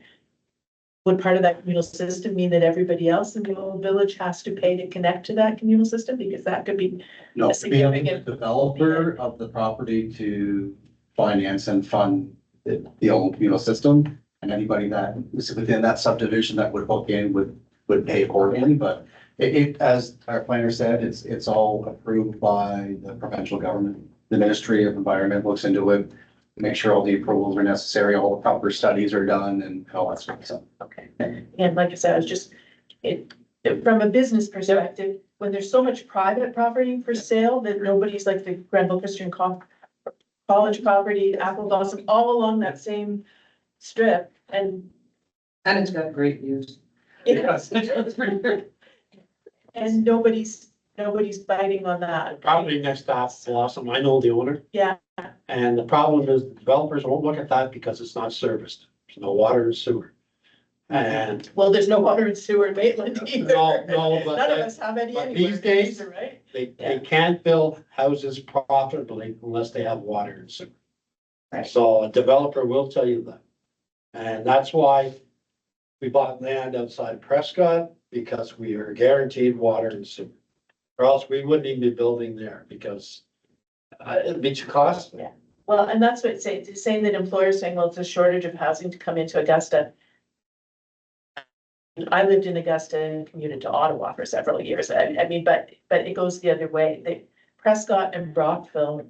would part of that communal system mean that everybody else in the whole village has to pay to connect to that communal system? Because that could be, No, a to be able to significant- developer of the property to finance and fund the old communal system. And anybody that is within that subdivision that would hook in would pay accordingly, but it, as our planner said, it's all approved by the provincial government. The Ministry of Environment looks into it, make sure all the approvals are necessary, all the proper studies are done and all that sort of stuff. okay. And like I said, I was just, from a business perspective, when there's so much private property for sale that nobody's like the Granville Christian College property, Apple Blossom, all along that same strip and. And it's got great views. Yes. And nobody's biting on that. Property next to Apple Blossom, I know the owner. Yeah. And the problem is the developers won't look at that because it's not serviced. There's no water and sewer. And Well, there's no water and sewer in Maitland either. No, but None of us have any but anywhere. these days- either, right? they can't build houses profitably unless they have water and sewer. Right. So a developer will tell you that. And that's why we bought land outside Prescott, because we are guaranteed water and sewer. Or else we wouldn't even be building there because it'd be too costly. Well, and that's what it's saying that employers saying, well, it's a shortage of housing to come into Augusta. I lived in Augusta and commuted to Ottawa for several years. I mean, but it goes the other way. Prescott and Brockville,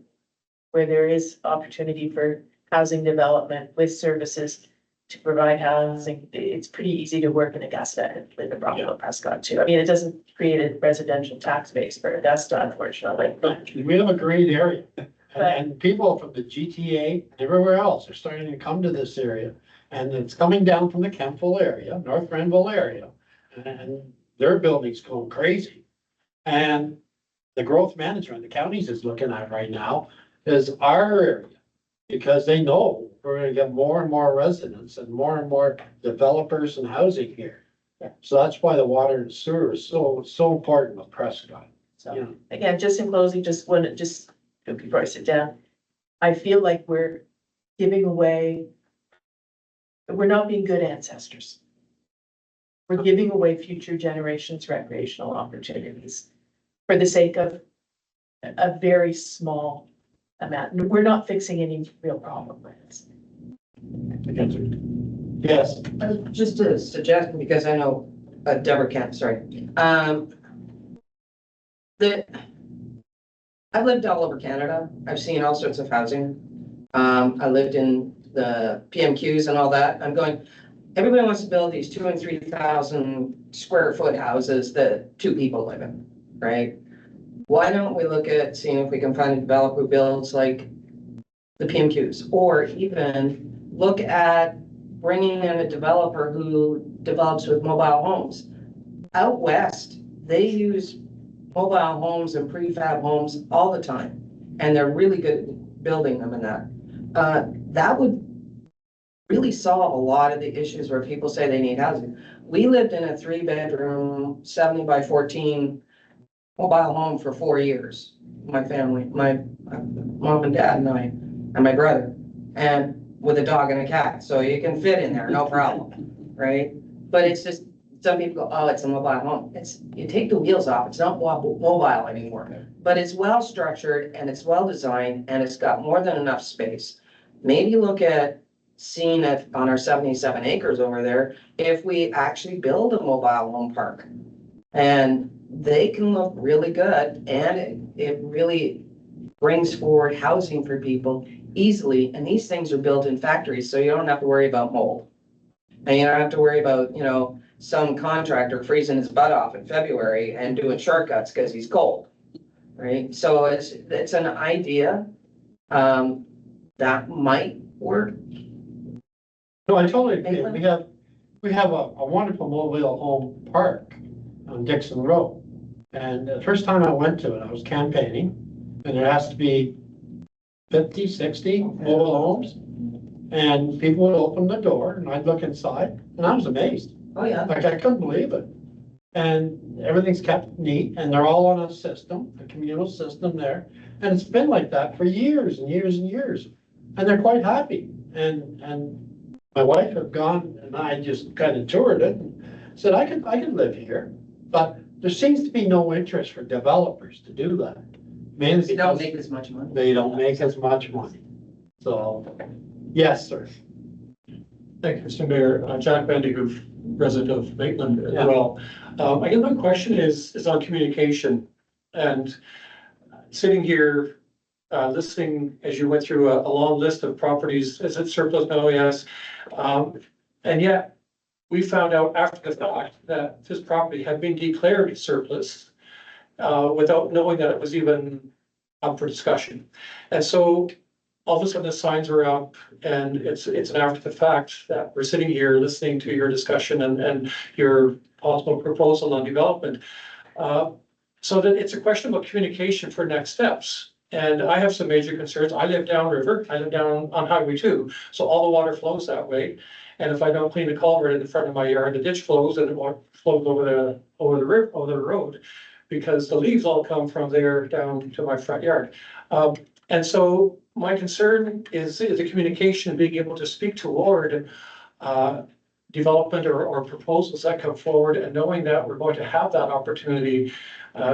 where there is opportunity for housing development with services to provide housing, it's pretty easy to work in Augusta and live in Brockville and Prescott too. I mean, it doesn't create a residential tax base for Augusta, unfortunately. We have a great area. And people from the GTA, everywhere else are starting to come to this area. And it's coming down from the Kempville area, North Grenville area. And their building's going crazy. And the growth management the counties is looking at right now is our area. Because they know we're gonna get more and more residents and more developers and housing here. Yeah. So that's why the water and sewer is so important with Prescott. So again, just in closing, just want to, just before I sit down, I feel like we're giving away, we're not being good ancestors. We're giving away future generations recreational opportunities for the sake of a very small amount. We're not fixing any real problem with this. Yes, Just a suggestion, because I know, Deborah Kemp, sorry. I've lived all over Canada. I've seen all sorts of housing. I lived in the PMQs and all that. I'm going, everybody wants to build these 2,000 and 3,000 square foot houses that two people live in, right? Why don't we look at seeing if we can find a developer who builds like the PMQs, or even look at bringing in a developer who develops with mobile homes. Out west, they use mobile homes and prefab homes all the time, and they're really good at building them and that. That would really solve a lot of the issues where people say they need housing. We lived in a 3-bedroom, 70 by 14 mobile home for 4 years. My family, my mom and dad and I, and my brother, and with a dog and a cat. So you can fit in there, no problem, right? But it's just, some people go, oh, it's a mobile home. It's, you take the wheels off, it's not mobile anymore. But it's well structured and it's well designed and it's got more than enough space. Maybe look at seeing it on our 77 acres over there, if we actually build a mobile home park. And they can look really good, and it really brings forward housing for people easily. And these things are built in factories, so you don't have to worry about mold. And you don't have to worry about, you know, some contractor freezing his butt off in February and doing shortcuts because he's cold, right? So it's an idea that might work. no, I totally agree. We have a wonderful mobile home park on Dixon Road. And the first time I went to it, I was campaigning, and there has to be 50, 60 mobile homes. And people would open the door and I'd look inside and I was amazed. Oh, yeah. Like, I couldn't believe it. And everything's kept neat and they're all on a system, a communal system there. And it's been like that for years and years and years. And they're quite happy. And my wife had gone and I just kind of toured it and said, I could live here. But there seems to be no interest for developers to do that. Mainly They don't because make as much money. they don't make as much money. So, yes, sir. Thank you, Mr. Mayor. Jack Bendigo, resident of Maitland as Yeah. well. I guess my question is on communication, and sitting here, listening as you went through a long list of properties, is it surplus? No, yes. And yet, we found out after the fact that this property had been declared surplus without knowing that it was even up for discussion. And so all of a sudden the signs are up, and it's an after the fact that we're sitting here listening to your discussion and your possible proposal on development. So that it's a question about communication for next steps. And I have some major concerns. I live downriver, I live down on Highway 2, so all the water flows that way. And if I don't clean the culvert in the front of my yard, the ditch flows and it flows over the road, because the leaves all come from there down to my front yard. And so my concern is the communication, being able to speak toward development or proposals that come forward, and knowing that we're going to have that opportunity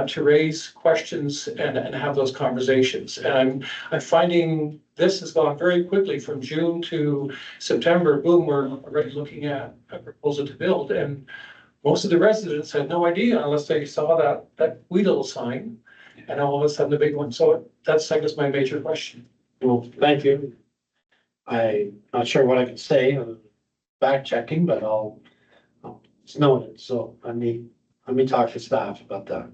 to raise questions and have those conversations. And I'm finding this has gone very quickly from June to September. Boom, we're already looking at a proposal to build. And most of the residents had no idea unless they saw that wee little sign, and all of a sudden the big one. So that's, I guess, my major question. Well, thank you. I'm not sure what I can say, back checking, but it's noted, so let me talk to staff about that.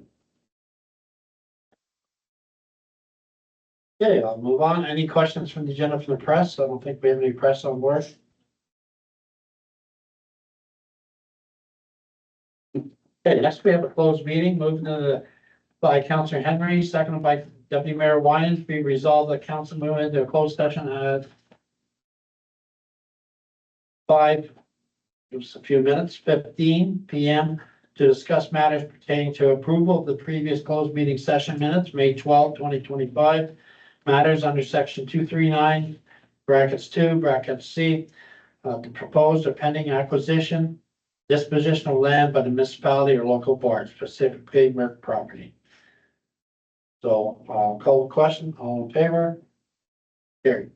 Okay, I'll move on. Any questions from the agenda from the press? I don't think we have any press on board. Okay, next we have a closed meeting, moved by Councillor Henry, seconded by Deputy Mayor Wyans. Be resolved that council move into a closed session at just a few minutes, 15 p.m. to discuss matters pertaining to approval of the previous closed meeting session minutes, May 12, 2025. Matters under section 239, brackets 2, brackets C, the proposed or pending acquisition, disposition of land by the municipality or local board, specifically Merck property. So, call the question, all in favor? Carried.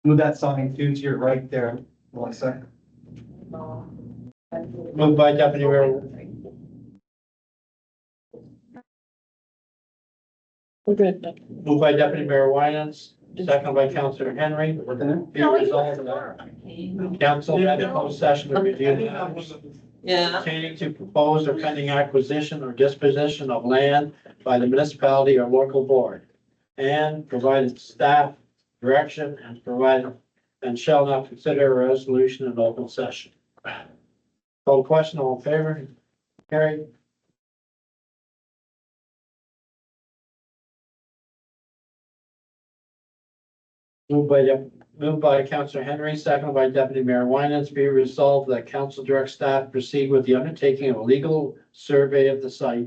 Move that sign to your right there, Melissa. Moved by Deputy Mayor, We're good. moved by Deputy Mayor Winans, second by Councillor Henry. Be resolved that council had a closed session to review matters pertaining to proposed or pending acquisition or disposition of land by the municipality or local board. And provided staff direction and provided, and shall not consider a resolution in open session. Call question, all in favor? Carried. Moved by Councillor Henry, seconded by Deputy Mayor Winans, be resolved that council direct staff proceed with the undertaking of a legal survey of the site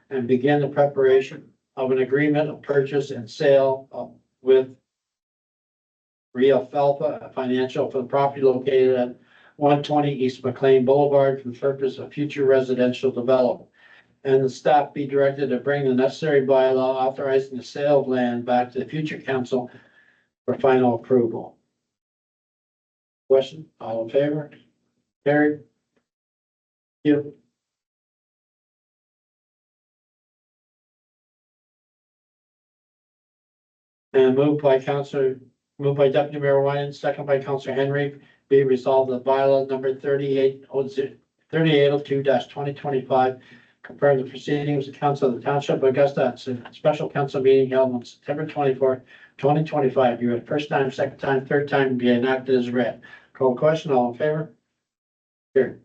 and begin the preparation of an agreement of purchase and sale with Ria Falpa Financial for the property located at 120 East McLean Boulevard for the purpose of future residential development. And the staff be directed to bring the necessary bylaw authorizing the sale of land back to the future council for final approval. Question, all in favor? Carried. You. And moved by Deputy Mayor Winans, second by Councillor Henry, be resolved that bylaw number 3802-2025 confirm the proceedings of the council of the township of Augusta at a special council meeting held on September 24th, 2025. You had first time, second time, third time be enacted as read. Call question, all in favor? Here.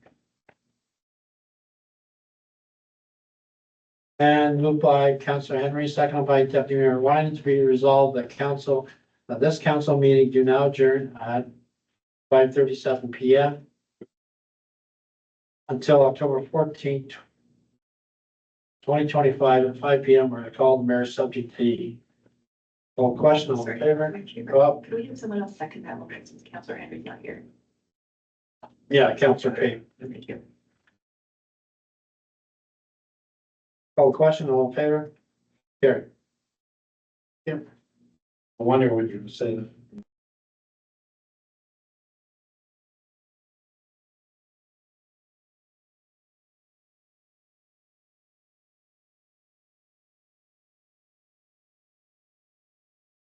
And moved by Councillor Henry, second by Deputy Mayor Winans, be resolved that this council meeting do now adjourn at 5:37 PM until October 14th, 2025 at 5 PM, where I call the mayor subject to the call question, all in favor? Go up. Could we have someone else second that motion since Councillor Henry's not here? Yeah, Councillor Payne. Thank you. Call question, all in favor? Carry. Yep. I wonder what you would say.